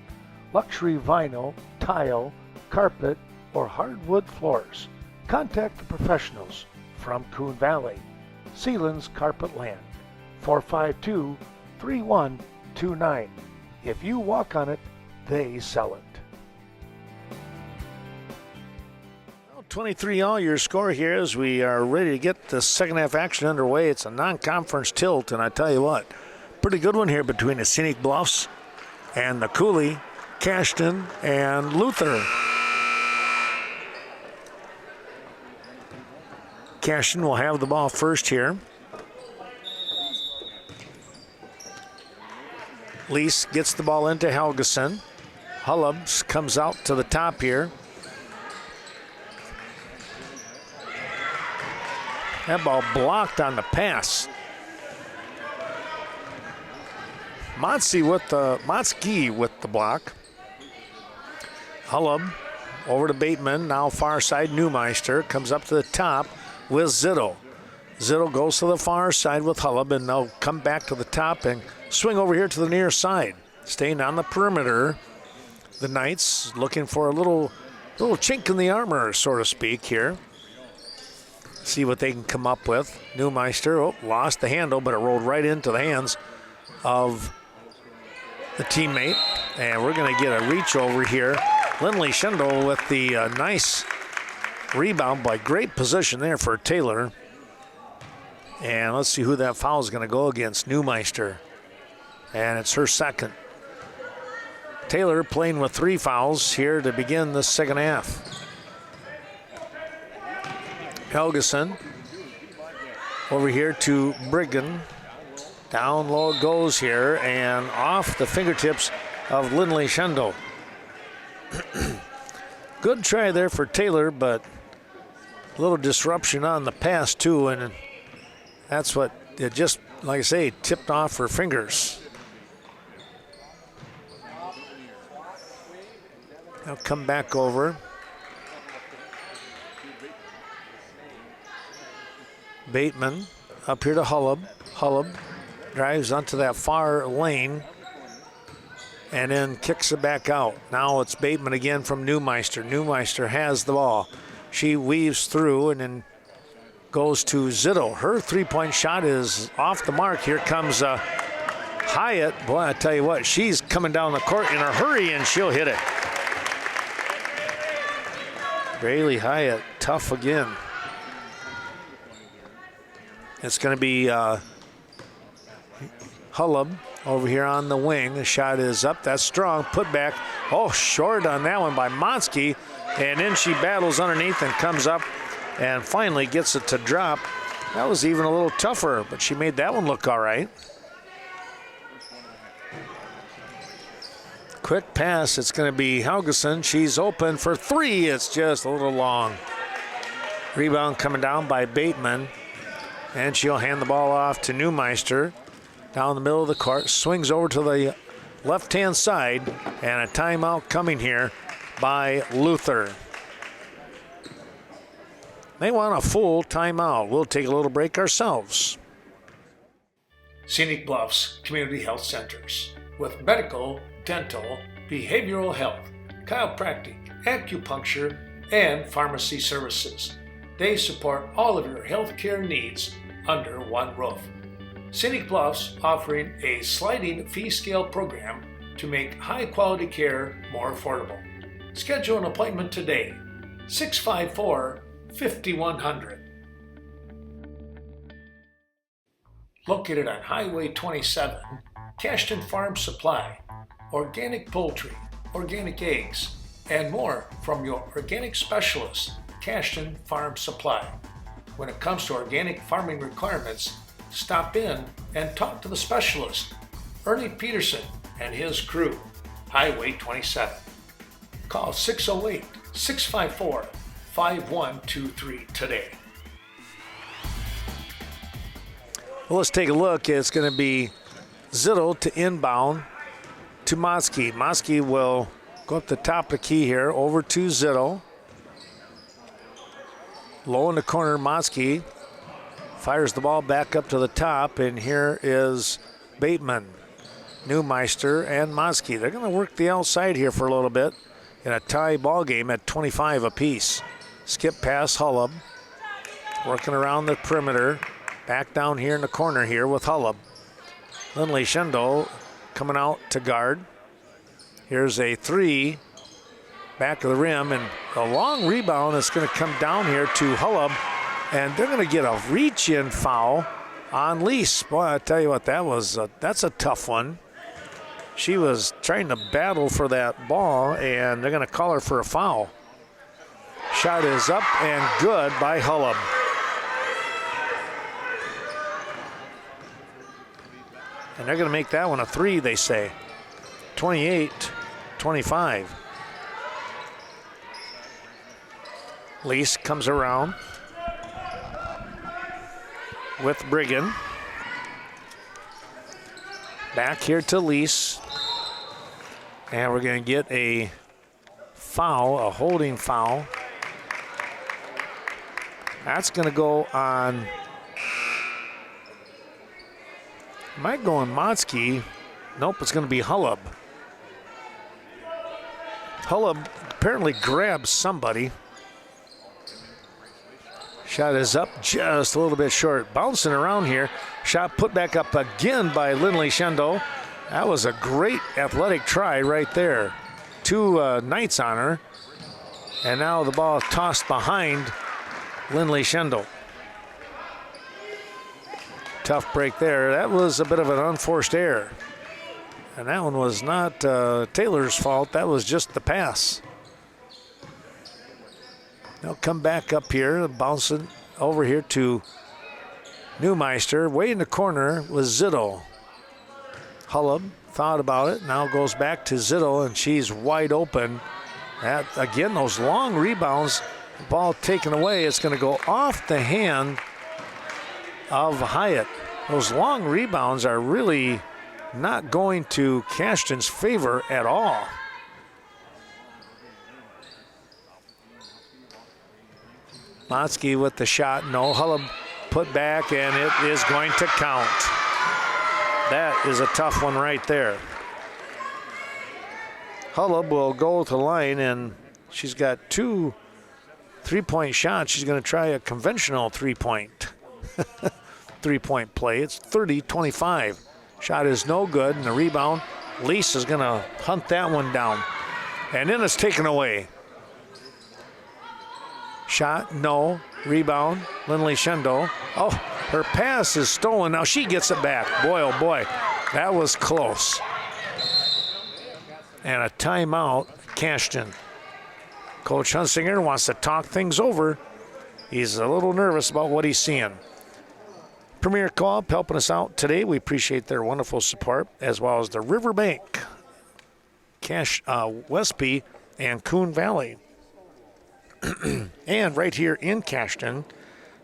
Luxury vinyl, tile, carpet, or hardwood floors. Contact the professionals from Coon Valley. Sealands Carpet Land, 452-3129. If you walk on it, they sell it. 23 all your score here as we are ready to get the second half action underway. It's a non-conference tilt, and I tell you what, pretty good one here between the Scenic Bluffs and the Cooley, Cashton, and Luther. Cashton will have the ball first here. Lease gets the ball into Helgeson. Hullub comes out to the top here. That ball blocked on the pass. Motzky with the block. Hullub over to Bateman. Now far side, Neumeister comes up to the top with Zittel. Zittel goes to the far side with Hullub, and they'll come back to the top and swing over here to the near side. Staying on the perimeter. The Knights looking for a little chink in the armor, so to speak, here. See what they can come up with. Neumeister lost the handle, but it rolled right into the hands of the teammate. And we're going to get a reach over here. Lindley Schendel with the nice rebound by great position there for Taylor. And let's see who that foul is going to go against. Neumeister. And it's her second. Taylor playing with 3 fouls here to begin the second half. Helgeson over here to Briggan. Down low it goes here and off the fingertips of Lindley Schendel. Good try there for Taylor, but a little disruption on the pass too, and that's what it just, like I say, tipped off her fingers. Now come back over. Bateman up here to Hullub. Hullub drives onto that far lane and then kicks it back out. Now it's Bateman again from Neumeister. Neumeister has the ball. She weaves through and then goes to Zittel. Her three-point shot is off the mark. Here comes Hyatt. Boy, I tell you what, she's coming down the court in a hurry and she'll hit it. Braylee Hyatt, tough again. It's going to be Hullub over here on the wing. The shot is up. That's strong. Put back. Oh, short on that one by Motzky. And then she battles underneath and comes up and finally gets it to drop. That was even a little tougher, but she made that one look all right. Quick pass. It's going to be Helgeson. She's open for 3. It's just a little long. Rebound coming down by Bateman. And she'll hand the ball off to Neumeister. Down the middle of the court. Swings over to the left-hand side. And a timeout coming here by Luther. They want a full timeout. We'll take a little break ourselves. Scenic Bluffs Community Health Centers with medical, dental, behavioral health, chiropractic, acupuncture, and pharmacy services. They support all of your healthcare needs under one roof. Scenic Bluffs offering a sliding fee scale program to make high-quality care more affordable. Schedule an appointment today, 654-5100. Located on Highway 27, Cashton Farm Supply, organic poultry, organic eggs, and more from your organic specialist, Cashton Farm Supply. When it comes to organic farming requirements, stop in and talk to the specialist, Ernie Peterson and his crew, Highway 27. Call 608-654-5123 today. Well, let's take a look. It's going to be Zittel to inbound to Motzky. Motzky will go up the top of the key here, over to Zittel. Low in the corner, Motzky fires the ball back up to the top, and here is Bateman, Neumeister, and Motzky. They're going to work the outside here for a little bit in a tie ball game at 25 apiece. Skip pass, Hullub, working around the perimeter. Back down here in the corner here with Hullub. Lindley Schendel coming out to guard. Here's a 3, back of the rim, and a long rebound is going to come down here to Hullub, and they're going to get a reach-in foul on Lease. Boy, I tell you what, that's a tough one. She was trying to battle for that ball, and they're going to call her for a foul. Shot is up and good by Hullub. And they're going to make that one a 3, they say. 28 25. Lease comes around with Brigham. Back here to Lease. And we're going to get a foul, a holding foul. That's going to go on, might go on Motzke. Nope, it's going to be Hullab. Hullab apparently grabs somebody. Shot is up just a little bit short. Bouncing around here. Shot put back up again by Lindley Shendo. That was a great athletic try right there. 2 Knights on her. And now the ball tossed behind Lindley Shendo. Tough break there. That was a bit of an unforced error. And that one was not Taylor's fault. That was just the pass. They'll come back up here, bouncing over here to Neumeister. Way in the corner was Zittel. Hullab thought about it, now goes back to Zittel, and she's wide open. That, again, those long rebounds, the ball taken away. It's going to go off the hand of Hyatt. Those long rebounds are really not going to Cashton's favor at all. Motzke with the shot, no. Hullab put back, and it is going to count. That is a tough one right there. Hullab will go to the line, and she's got 2 3-point shots. She's going to try a conventional three-point play. It's 30-25. Shot is no good, and the rebound, Lease is going to hunt that one down. And then it's taken away. Shot, no. Rebound, Lindley Shendo. Oh, her pass is stolen. Now she gets it back. Boy, oh boy, that was close. And a timeout, Cashton. Coach Hunsinger wants to talk things over. He's a little nervous about what he's seeing. Premier Co-op helping us out today. We appreciate their wonderful support, as well as the Riverbank, Westby, and Coon Valley. And right here in Cashton,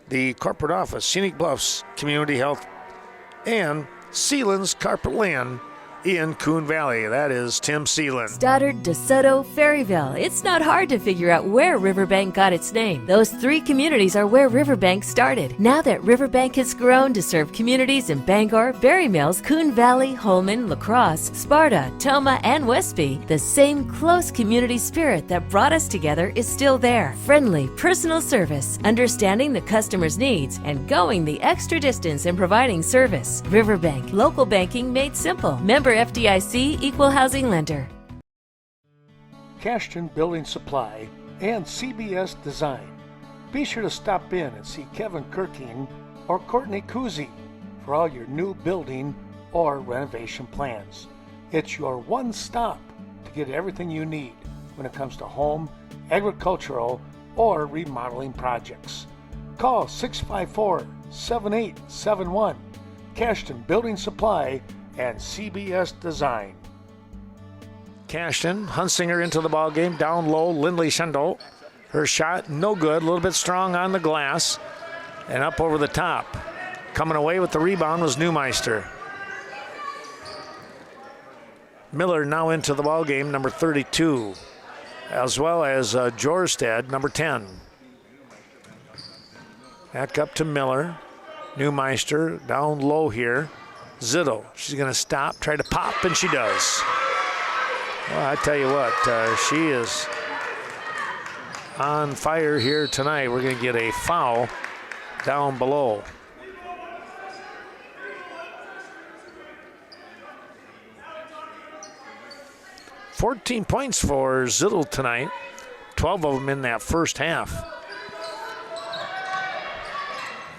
the corporate office, Scenic Bluffs, Community Health, and Sealand's Carpet Land in Coon Valley. That is Tim Sealand. Stoddard, DeSoto, Ferryville. It's not hard to figure out where Riverbank got its name. Those 3 communities are where Riverbank started. Now that Riverbank has grown to serve communities in Bangor, Berry Mills, Coon Valley, Holman, La Crosse, Sparta, Toma, and Westby, the same close community spirit that brought us together is still there. Friendly, personal service, understanding the customer's needs, and going the extra distance in providing service. Riverbank, local banking made simple. Member FDIC, equal housing lender. Cashton Building Supply and CBS Design. Be sure to stop in and see Kevin Kirking or Courtney Kuzi for all your new building or renovation plans. It's your one stop to get everything you need when it comes to home, agricultural, or remodeling projects. Call 654-7871. Cashton Building Supply and CBS Design. Cashton, Hunsinger into the ball game, down low, Lindley Shendo. Her shot, no good, a little bit strong on the glass, and up over the top. Coming away with the rebound was Neumeister. Miller now into the ball game, number 32, as well as Jorstad, number 10. Back up to Miller. Neumeister down low here. Zittel, she's going to stop, try to pop, and she does. Well, I tell you what, she is on fire here tonight. We're going to get a foul down below. $14 points for Zittel tonight, 12 of them in that first half.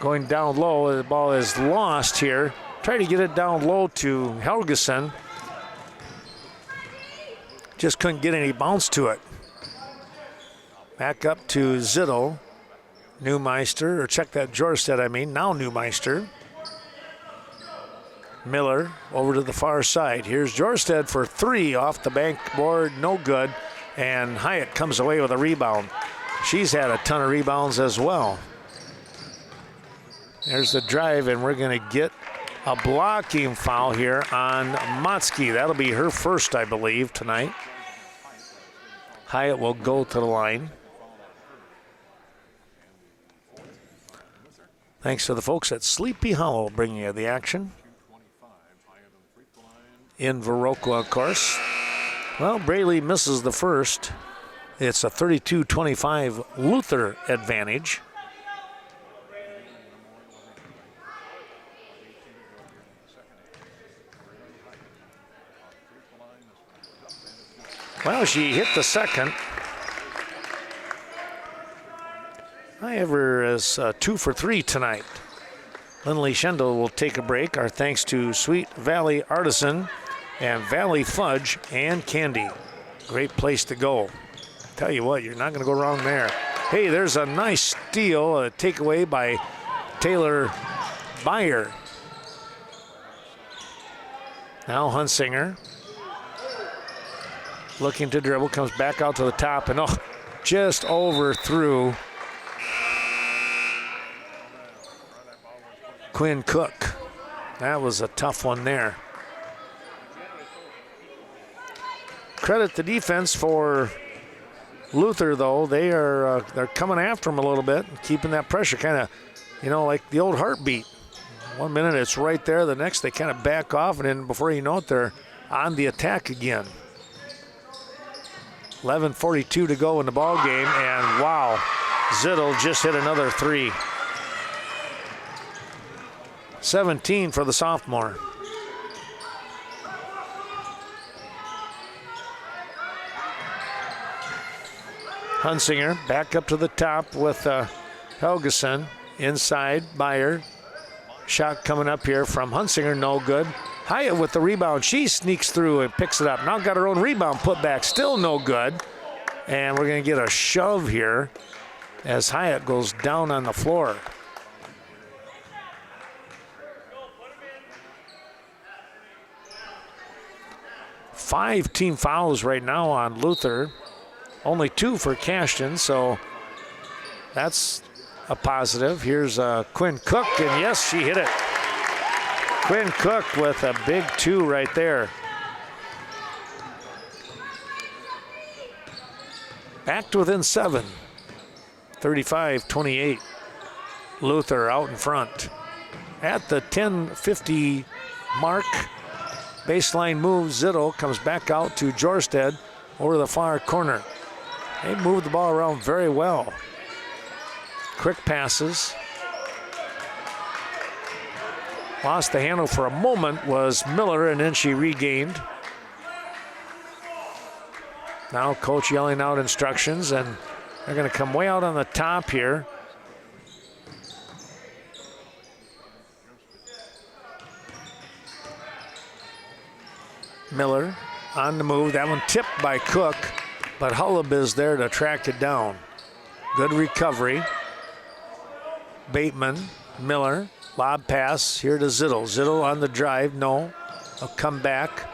Going down low, the ball is lost here. Try to get it down low to Helgeson. Just couldn't get any bounce to it. Back up to Zittel. Neumeister, or check that Jorstad, now Neumeister. Miller over to the far side. Here's Jorstad for 3 off the bank board, no good. And Hyatt comes away with a rebound. She's had a ton of rebounds as well. There's the drive, and we're going to get a blocking foul here on Motzke. That'll be her first, I believe, tonight. Hyatt will go to the line. Thanks to the folks at Sleepy Hollow bringing you the action. In Viroqua, of course. Well, Braley misses the first. It's a 32-25 Luther advantage. Well, she hit the second. Ivor is 2 for 3 tonight. Lindley Schendel will take a break. Our thanks to Sweet Valley Artisan and Valley Fudge and Candy. Great place to go. Tell you what, you're not going to go wrong there. Hey, there's a nice steal, a takeaway by Taylor Beyer. Now Hunsinger. Looking to dribble, comes back out to the top, and just overthrew Quinn Cook. That was a tough one there. Credit the defense for Luther, though. They're coming after him a little bit, and keeping that pressure kind of, like the old heartbeat. 1 minute it's right there, the next they kind of back off, and then before you know it, they're on the attack again. 11:42 to go in the ball game, and wow, Zittel just hit another 3. 17 for the sophomore. Hunsinger back up to the top with Helgeson. Inside, Beyer. Shot coming up here from Hunsinger, no good. Hyatt with the rebound. She sneaks through and picks it up. Now got her own rebound put back. Still no good. And we're going to get a shove here as Hyatt goes down on the floor. Five team fouls right now on Luther. Only 2 for Cashton, so that's a positive. Here's Quinn Cook, and yes, she hit it. Quinn Cook with a big 2 right there. Back to within 7. 35-28. Luther out in front. At the 10:50 mark, baseline move. Zittel comes back out to Jorstad over the far corner. They moved the ball around very well. Quick passes. Lost the handle for a moment was Miller, and then she regained. Now coach yelling out instructions, and they're going to come way out on the top here. Miller on the move. That one tipped by Cook, but Hullab is there to track it down. Good recovery. Bateman, Miller, lob pass here to Zittel. Zittel on the drive, no. A comeback.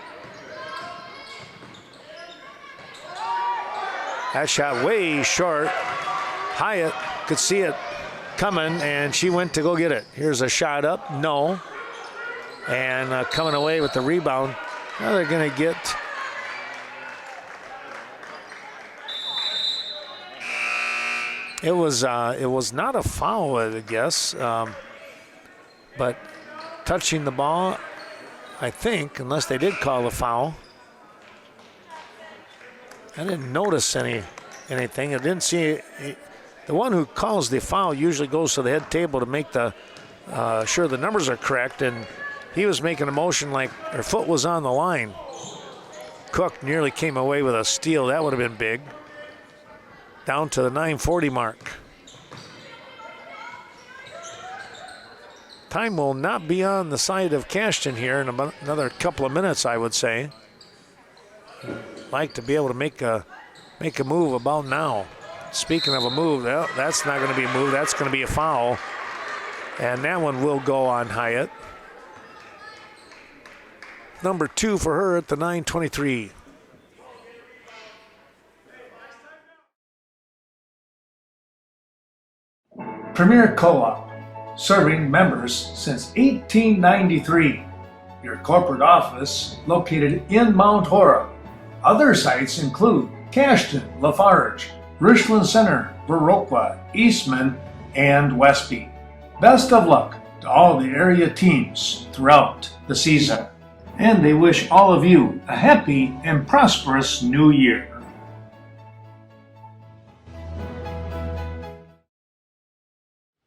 That shot way short. Hyatt could see it coming, and she went to go get it. Here's a shot up, no. And coming away with the rebound. Now they're going to get it was not a foul, I guess, but touching the ball, I think, unless they did call a foul. I didn't notice anything. I didn't see the one who calls the foul usually goes to the head table to make the sure the numbers are correct, and he was making a motion like her foot was on the line. Cook nearly came away with a steal. That would have been big. Down to the 9:40 mark. Time will not be on the side of Cashton here in about another couple of minutes, I would say. Like to be able to make a move about now. Speaking of a move, well, that's not going to be a move. That's going to be a foul. And that one will go on Hyatt. number 2 for her at the 9:23. Premier Co-op, serving members since 1893. Your corporate office located in Mount Horeb. Other sites include Cashton, Lafarge, Richland Center, Viroqua, Eastman, and Westby. Best of luck to all the area teams throughout the season. And they wish all of you a happy and prosperous new year.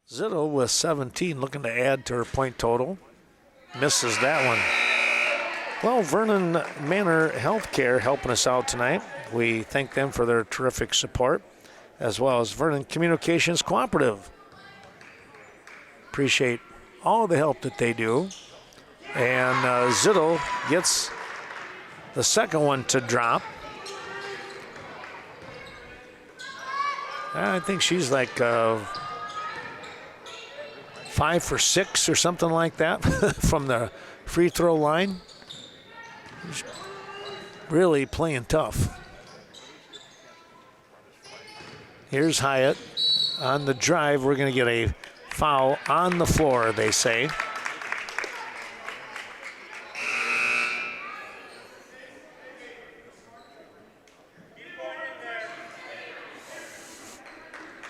Zitto with 17 looking to add to her point total. Misses that one. Well, Vernon Manor Healthcare helping us out tonight. We thank them for their terrific support, as well as Vernon Communications Cooperative. Appreciate all the help that they do. And Zitto gets the second one to drop. I think she's like 5 for 6 or something like that from the free throw line. She's really playing tough. Here's Hyatt on the drive. We're going to get a foul on the floor, they say.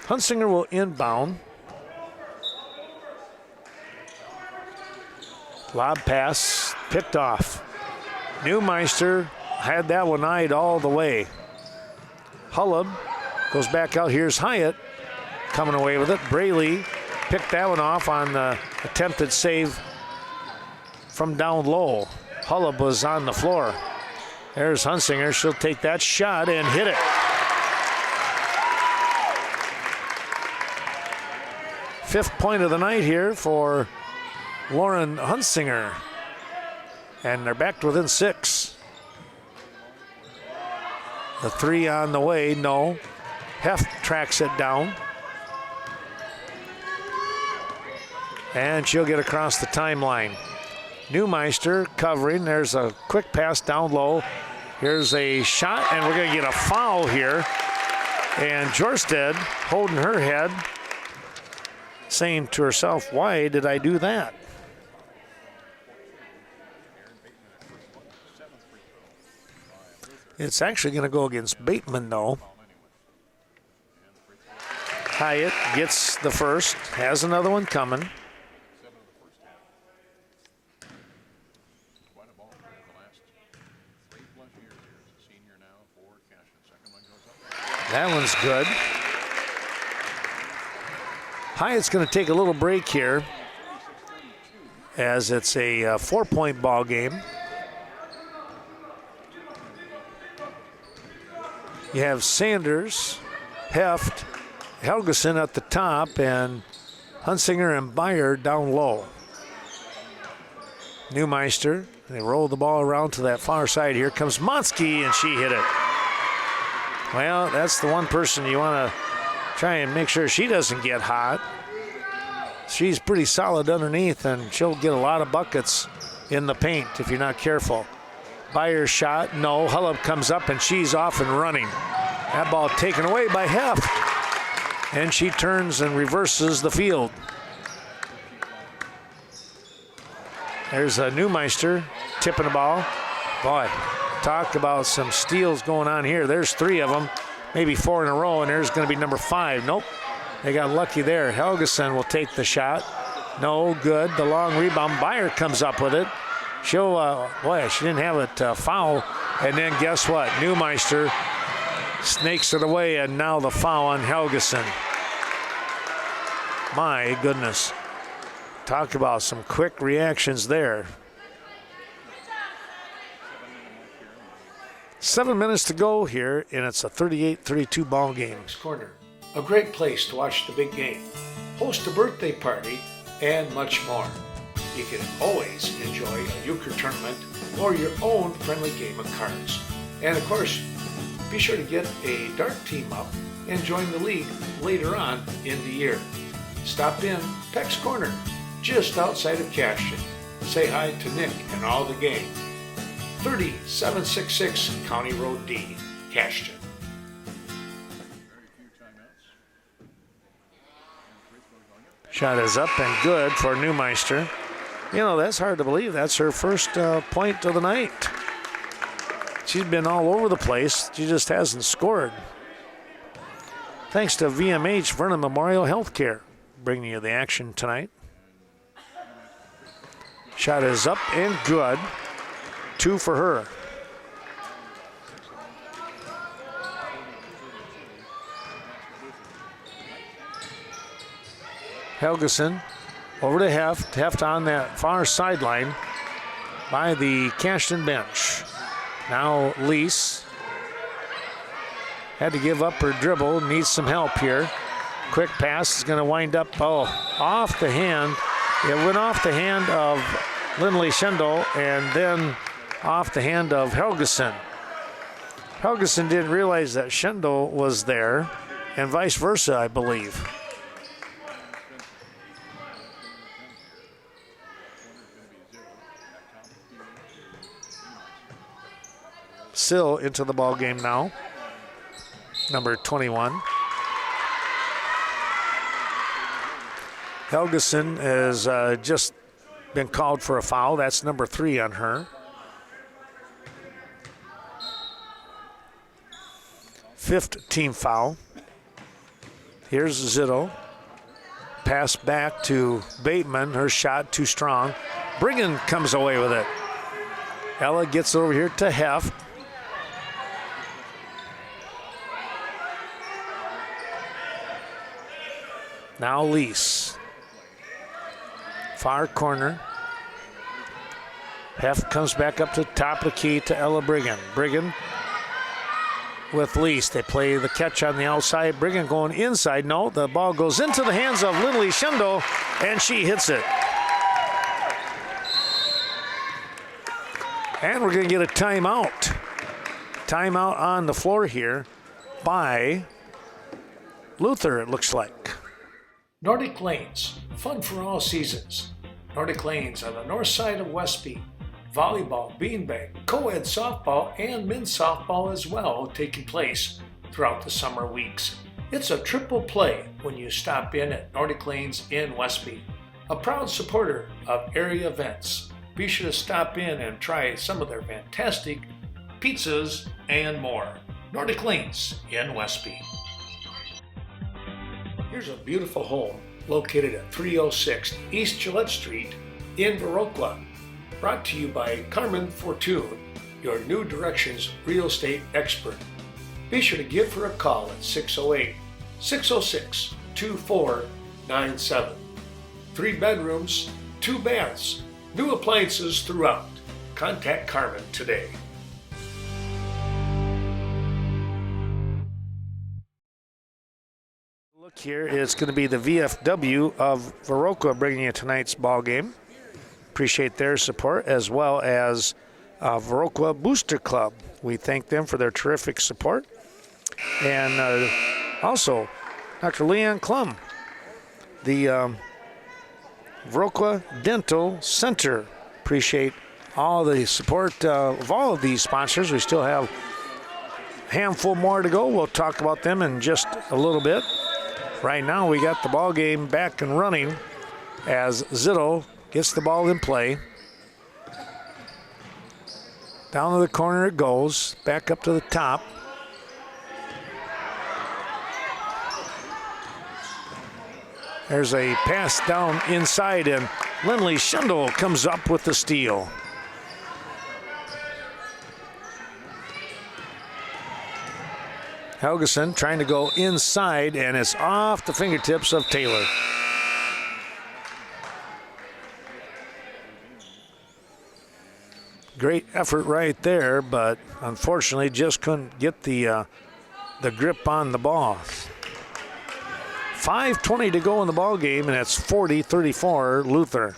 Hunsinger will inbound. Lob pass picked off. Neumeister had that one eyed all the way. Hullab goes back out. Here's Hyatt coming away with it. Braley picked that one off on the attempted save from down low. Hullab was on the floor. There's Hunsinger. She'll take that shot and hit it. Fifth point of the night here for Lauren Hunsinger. And they're back to within 6. The 3 on the way, no. Heft tracks it down. And she'll get across the timeline. Neumeister covering. There's a quick pass down low. Here's a shot, and we're going to get a foul here. And Jorstad holding her head, saying to herself, why did I do that? It's actually going to go against Bateman, though. Hyatt gets the first, has another one coming. That one's good. Hyatt's going to take a little break here as it's a 4-point ball game. You have Sanders, Heft, Helgeson at the top, and Hunsinger and Beyer down low. Neumeister, they roll the ball around to that far side. Here comes Monsky, and she hit it. Well, that's the one person you want to try and make sure she doesn't get hot. She's pretty solid underneath, and she'll get a lot of buckets in the paint if you're not careful. Beyer's shot, no. Hullab comes up, and she's off and running. That ball taken away by Heft. And she turns and reverses the field. There's a Neumeister tipping the ball. Boy, talk about some steals going on here. There's 3 of them, maybe 4 in a row, and there's going to be number 5. Nope, they got lucky there. Helgeson will take the shot. No good. The long rebound. Beyer comes up with it. She'll, boy, she didn't have it foul. And then guess what? Neumeister snakes it away, and now the foul on Helgeson. My goodness. Talk about some quick reactions there. 7 minutes to go here, and it's a 38-32 ball game. Corner, a great place to watch the big game, host a birthday party, and much more. You can always enjoy a euchre tournament or your own friendly game of cards. And of course, be sure to get a dart team up and join the league later on in the year. Stop in Peck's Corner, just outside of Cashton. Say hi to Nick and all the gang. 30766 County Road D, Cashton. Shot is up and good for Neumeister. You know, that's hard to believe. That's her first point of the night. She's been all over the place. She just hasn't scored. Thanks to VMH Vernon Memorial Healthcare, bringing you the action tonight. Shot is up and good. 2 for her. Helgeson over to Heft. Heft on that far sideline by the Cashton bench. Now Lease had to give up her dribble, needs some help here. Quick pass is going to wind up, off the hand. It went off the hand of Lindley Schendel and then off the hand of Helgeson. Helgeson didn't realize that Schendel was there, and vice versa, I believe. Sill into the ball game now, number 21. Helgeson has just been called for a foul. That's number 3 on her. 5th team foul. Here's Zitto. Pass back to Bateman. Her shot too strong. Brigham comes away with it. Ella gets over here to Heft. Now Lease. Far corner. Heft comes back up to the top of the key to Ella Brigham. Brigham with Lease. They play the catch on the outside. Brigham going inside. No, the ball goes into the hands of Lindley Schendel, and she hits it. And we're going to get a timeout. Timeout on the floor here by Luther, it looks like. Nordic Lanes, fun for all seasons. Nordic Lanes on the north side of Westby. Volleyball, beanbag, co-ed softball, and men's softball as well taking place throughout the summer weeks. It's a triple play when you stop in at Nordic Lanes in Westby. A proud supporter of area events. Be sure to stop in and try some of their fantastic pizzas and more. Nordic Lanes in Westby. Here's a beautiful home located at 306 East Gillette Street in Viroqua. Brought to you by Carmen Fortune, your New Directions real estate expert. Be sure to give her a call at 608-606-2497. 3 bedrooms, 2 baths, new appliances throughout. Contact Carmen today. Look here, it's going to be the VFW of Viroqua bringing you tonight's ball game. Appreciate their support, as well as Viroqua Booster Club. We thank them for their terrific support. And also, Dr. Leon Klum, the Viroqua Dental Center. Appreciate all the support of all of these sponsors. We still have a handful more to go. We'll talk about them in just a little bit. Right now, we got the ball game back and running as Zitto gets the ball in play. Down to the corner it goes. Back up to the top. There's a pass down inside, and Lindley Schendel comes up with the steal. Helgeson trying to go inside, and it's off the fingertips of Taylor. Great effort right there, but unfortunately just couldn't get the grip on the ball. 5:20 to go in the ball game, and it's 40-34 Luther.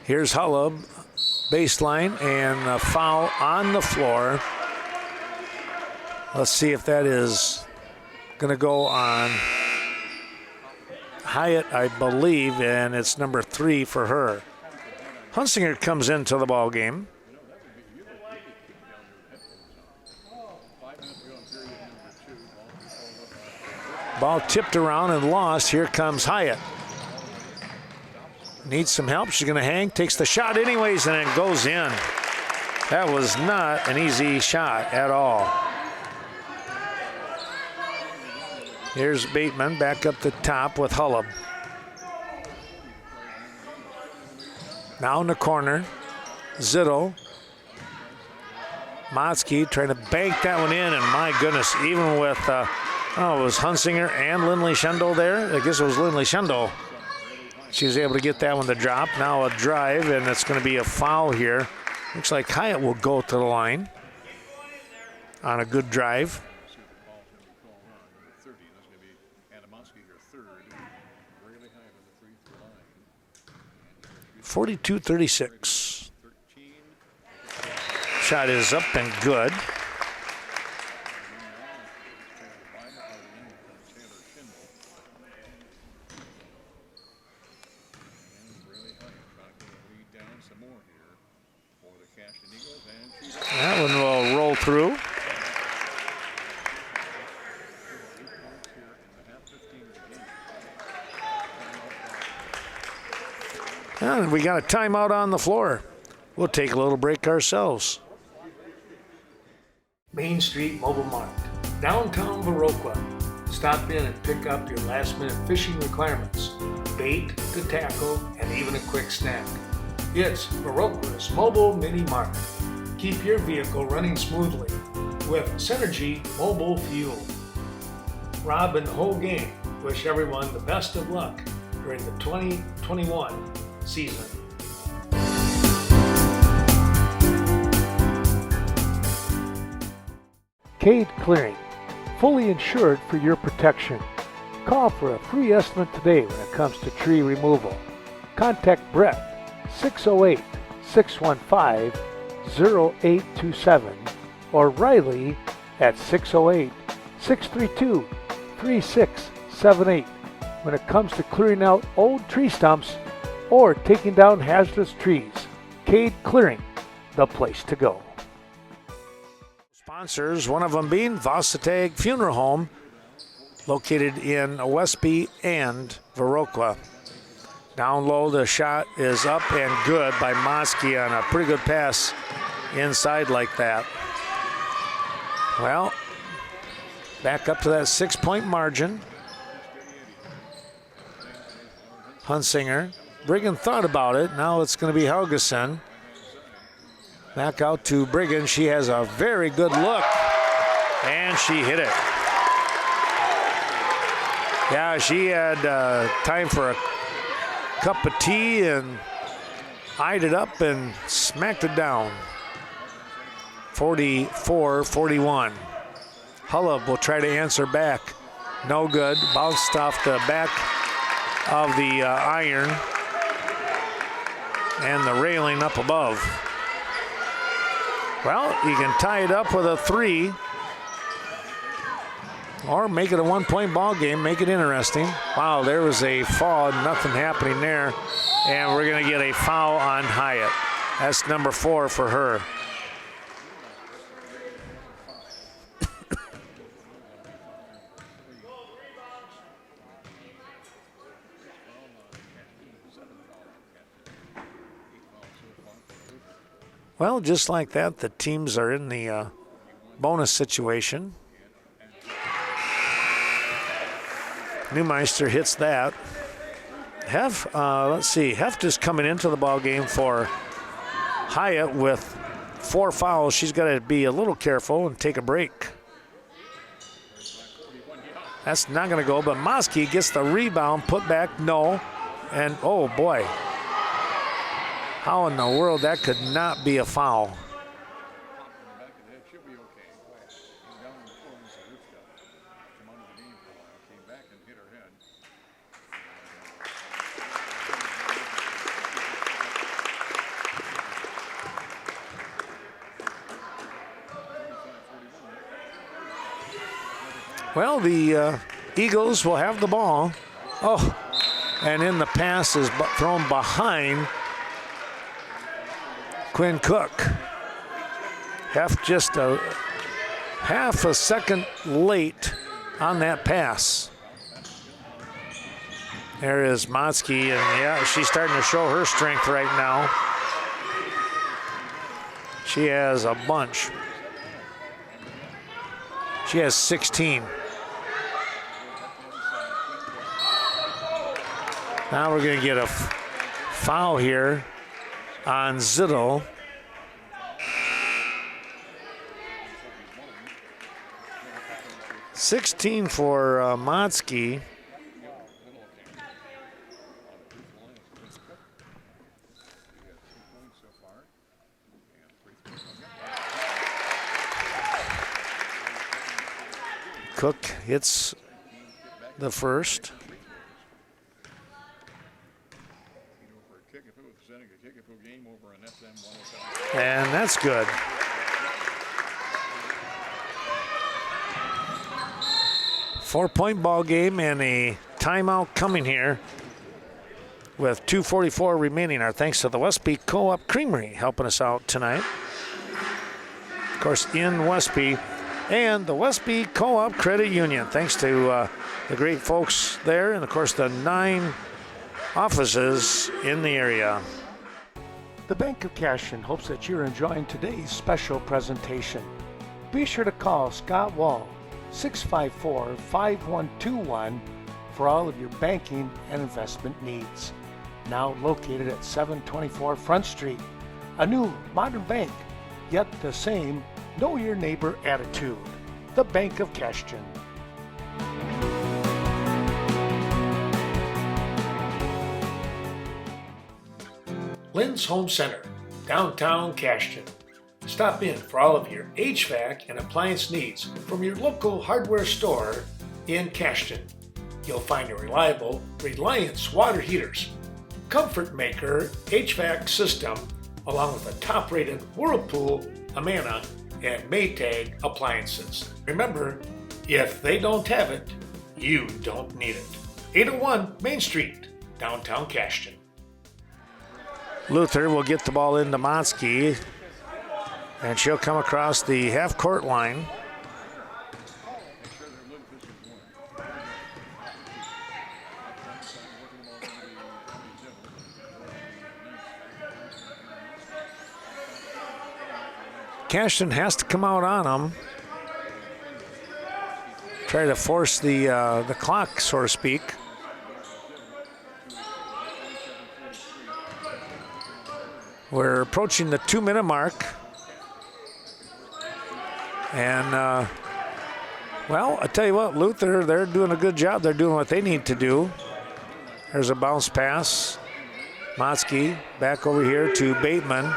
Here's Hullab, baseline, and a foul on the floor. Let's see if that is going to go on Hyatt, I believe, and it's number 3 for her. Hunsinger comes into the ball game. Ball tipped around and lost. Here comes Hyatt. Needs some help. She's going to hang. Takes the shot anyways, and it goes in. That was not an easy shot at all. Here's Bateman back up the top with Hullab. Now in the corner, Zitto. Motzke trying to bank that one in, and my goodness, even with, it was Hunsinger and Lindley Schendel there. I guess it was Lindley Schendel. She was able to get that one to drop. Now a drive, and it's going to be a foul here. Looks like Hyatt will go to the line on a good drive. 42-36. Shot is up and good. That one will roll through. And we got a timeout on the floor. We'll take a little break ourselves. Main Street Mobile Mart, downtown Viroqua. Stop in and pick up your last-minute fishing requirements, bait to tackle, and even a quick snack. It's Viroqua's Mobile Mini Mart. Keep your vehicle running smoothly with Synergy Mobile Fuel. Rob and the whole gang wish everyone the best of luck during the 2021 season. Cade Clearing, fully insured for your protection. Call for a free estimate today when it comes to tree removal. Contact Brett 608-615-0827 or Riley at 608-632-3678 when it comes to clearing out old tree stumps or taking down hazardous trees. Cade Clearing, the place to go. Sponsors, one of them being Varsity Funeral Home, located in Westby and Viroqua. Down low, the shot is up and good by Motzke on a pretty good pass inside like that. Well, back up to that 6-point margin. Hunsinger. Briggan thought about it. Now it's going to be Helgeson. Back out to Briggan. She has a very good look, and she hit it. Yeah, she had time for a cup of tea and eyed it up and smacked it down. 44-41. Hullab will try to answer back. No good. Bounced off the back of the iron and the railing up above. Well, you can tie it up with a 3 or make it a 1-point ball game, make it interesting. Wow, there was a fall, nothing happening there. And we're going to get a foul on Hyatt. That's number 4 for her. Well, just like that, the teams are in the bonus situation. Neumeister hits that. Let's see, Heft is coming into the ball game for Hyatt with 4 fouls. She's got to be a little careful and take a break. That's not going to go, but Motzke gets the rebound, put back, no. And, oh, boy. How in the world that could not be a foul? Well, the Eagles will have the ball. Oh, and then the pass is thrown behind Quinn Cook. Just a half a second late on that pass. There is Motzke, and yeah, she's starting to show her strength right now. She has a bunch. She has 16. Now we're going to get a foul here on Zittel. $16 for Motzke. Cook hits the first. And that's good. Four-point ball game and a timeout coming here with 2:44 remaining. Our thanks to the Westby Co-op Creamery helping us out tonight. Of course, in Westby, and the Westby Co-op Credit Union. Thanks to the great folks there, and of course the 9 offices in the area. The Bank of Cashton hopes that you're enjoying today's special presentation. Be sure to call Scott Wall, 654-5121 for all of your banking and investment needs. Now located at 724 Front Street, a new modern bank, yet the same know your neighbor attitude. The Bank of Cashton. Lynn's Home Center, downtown Cashton. Stop in for all of your HVAC and appliance needs from your local hardware store in Cashton. You'll find a reliable Reliance water heaters, Comfort Maker HVAC system, along with a top-rated Whirlpool, Amana, and Maytag appliances. Remember, if they don't have it, you don't need it. 801 Main Street, downtown Cashton. Luther will get the ball into Motzke, and she'll come across the half-court line. Cashton has to come out on them. Try to force the clock, so to speak. We're approaching the 2-minute mark. And, well, I tell you what, Luther, they're doing a good job. They're doing what they need to do. There's a bounce pass. Motzke back over here to Bateman.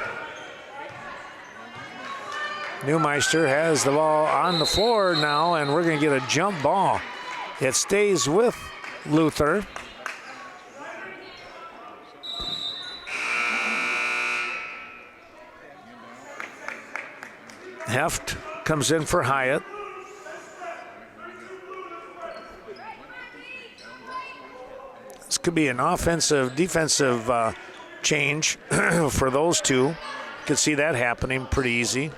Neumeister has the ball on the floor now, and we're going to get a jump ball. It stays with Luther. Heft comes in for Hyatt. This could be an offensive, defensive change for those two. You could see that happening pretty easy.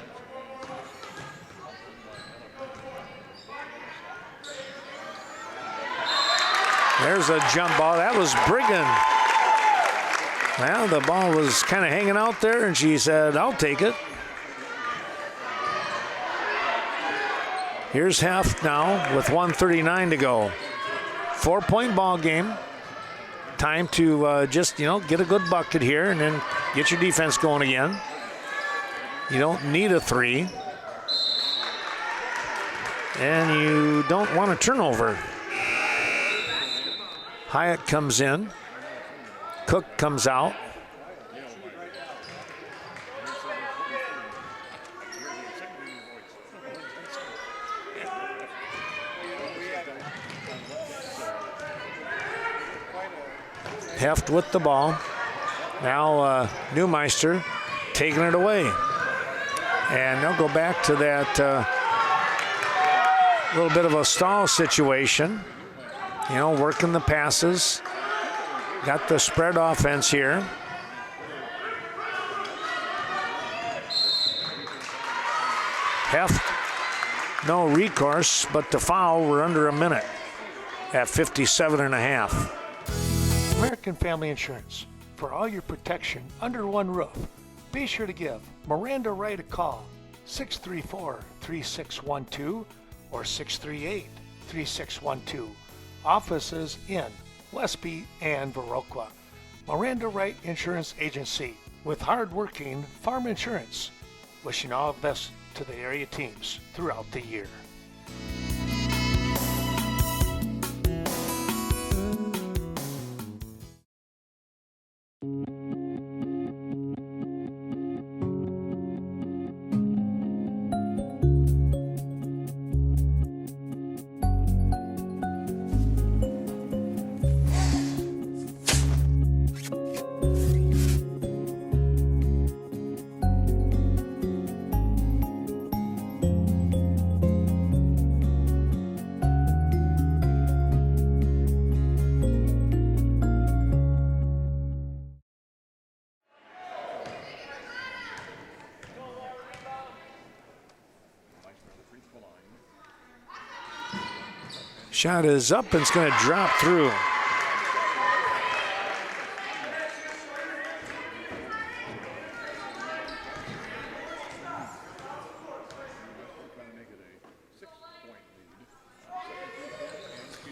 There's a jump ball. That was Brigham. Well, the ball was kind of hanging out there, and she said, I'll take it. Here's Heft now with 1:39 to go. 4-point ball game. Time to just, get a good bucket here and then get your defense going again. You don't need a 3. And you don't want a turnover. Hyatt comes in. Cook comes out. Heft with the ball. Now Neumeister taking it away. And they'll go back to that A little bit of a stall situation. You know, working the passes. Got the spread offense here. Heft, no recourse, but the foul, we're under a minute at 57.5. American Family Insurance. For all your protection under one roof, be sure to give Miranda Wright a call, 634-3612 or 638-3612. Offices in Lesby and Viroqua. Miranda Wright Insurance Agency with hard-working farm insurance. Wishing all the best to the area teams throughout the year. Shot is up and it's going to drop through.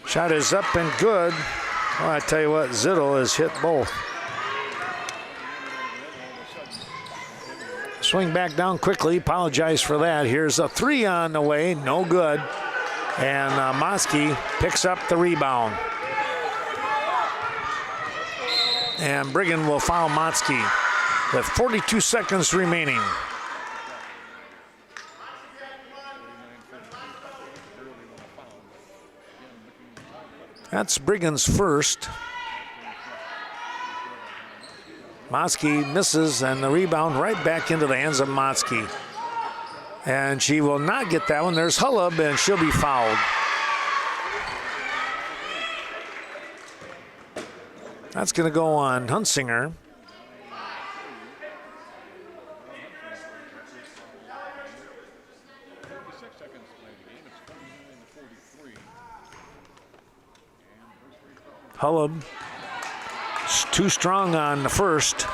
Shot is up and good. Well, I tell you what, Zittel has hit both. Swing back down quickly. Apologize for that. Here's a three on the way. No good. And Mosky picks up the rebound. And Brigham will foul Mosky with 42 seconds remaining. That's Brigham's first. Mosky misses, and the rebound right back into the hands of Mosky. And she will not get that one. There's Hullab, and she'll be fouled. That's going to go on Hunsinger. Hullab, too strong on the first.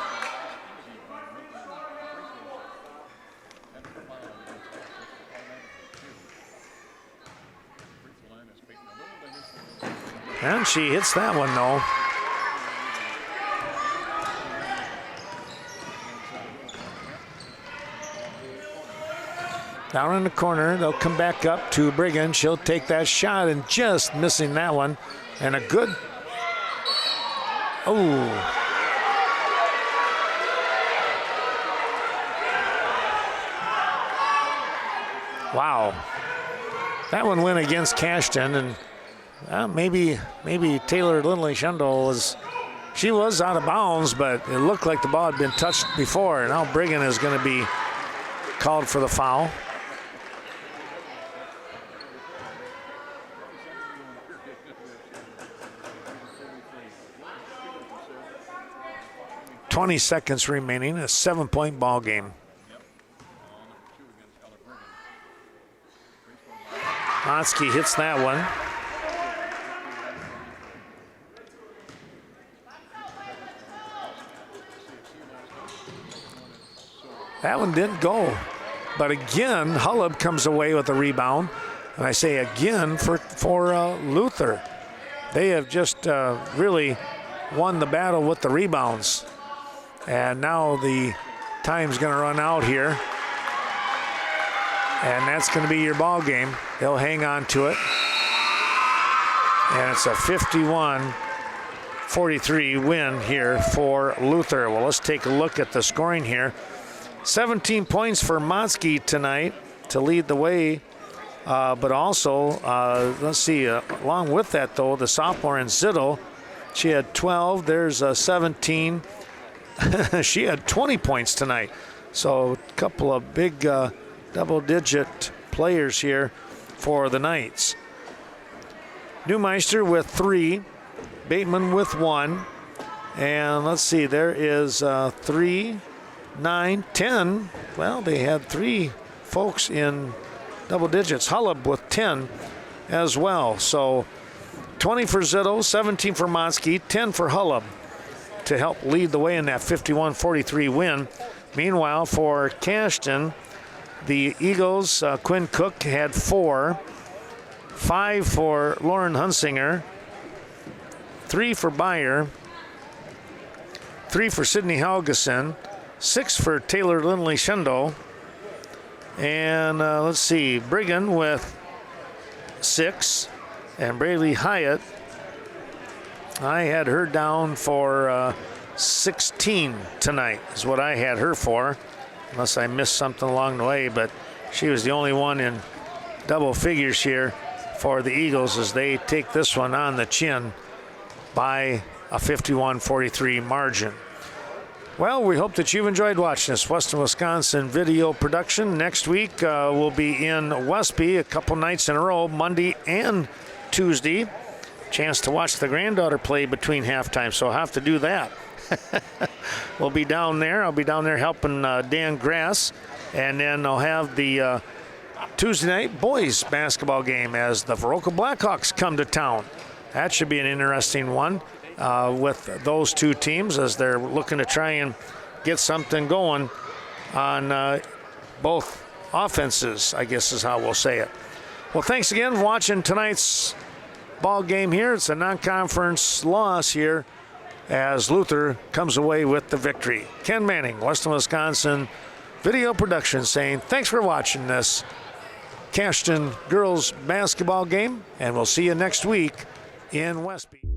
And she hits that one, though. Down in the corner, they'll come back up to Brigham. She'll take that shot and just missing that one. And a good, oh. Wow. That one went against Cashton, and maybe Taylor Lindley-Shundle was out of bounds, but it looked like the ball had been touched before. Now Brigham is going to be called for the foul. .20 seconds remaining, a 7-point ball game. Mosky hits that one. That one didn't go. But again, Hullab comes away with a rebound. And I say again for Luther. They have just really won the battle with the rebounds. And now the time's going to run out here. And that's going to be your ball game. They'll hang on to it. And it's a 51-43 win here for Luther. Well, let's take a look at the scoring here. 17 points for Mosky tonight to lead the way. But also, let's see, along with that, though, the sophomore in Zittel, she had 12. There's 17. She had 20 points tonight. So a couple of big double-digit players here. for the Knights. Neumeister with 3, Bateman with 1, and let's see, there is 3, 9, 10. Well, they had 3 folks in double digits. Hullab with 10 as well. So 20 for Zitto, 17 for Monsky, 10 for Hullab to help lead the way in that 51-43 win. Meanwhile, for Cashton, the Eagles, Quinn Cook had 4, 5 for Lauren Hunsinger, 3 for Beyer, 3 for Sydney Helgeson, 6 for Taylor Lindley Shendo, and let's see, Brigham with 6, and Braylee Hyatt, I had her down for 16 tonight is what I had her for, unless I missed something along the way, but she was the only one in double figures here for the Eagles as they take this one on the chin by a 51-43 margin. Well, we hope that you've enjoyed watching this Western Wisconsin video production. Next week we'll be in Westby a couple nights in a row, Monday and Tuesday. Chance to watch the granddaughter play between halftime, so I'll have to do that. We'll be down there. I'll be down there helping Dan Grass, and then I'll have the Tuesday night boys basketball game as the Viroqua Blackhawks come to town. That should be an interesting one with those two teams as they're looking to try and get something going on both offenses, I guess is how we'll say it. Well, thanks again for watching tonight's ball game here. It's a non-conference loss here as Luther comes away with the victory. Ken Manning, Western Wisconsin Video Production, saying thanks for watching this Cashton girls basketball game, and we'll see you next week in Westby.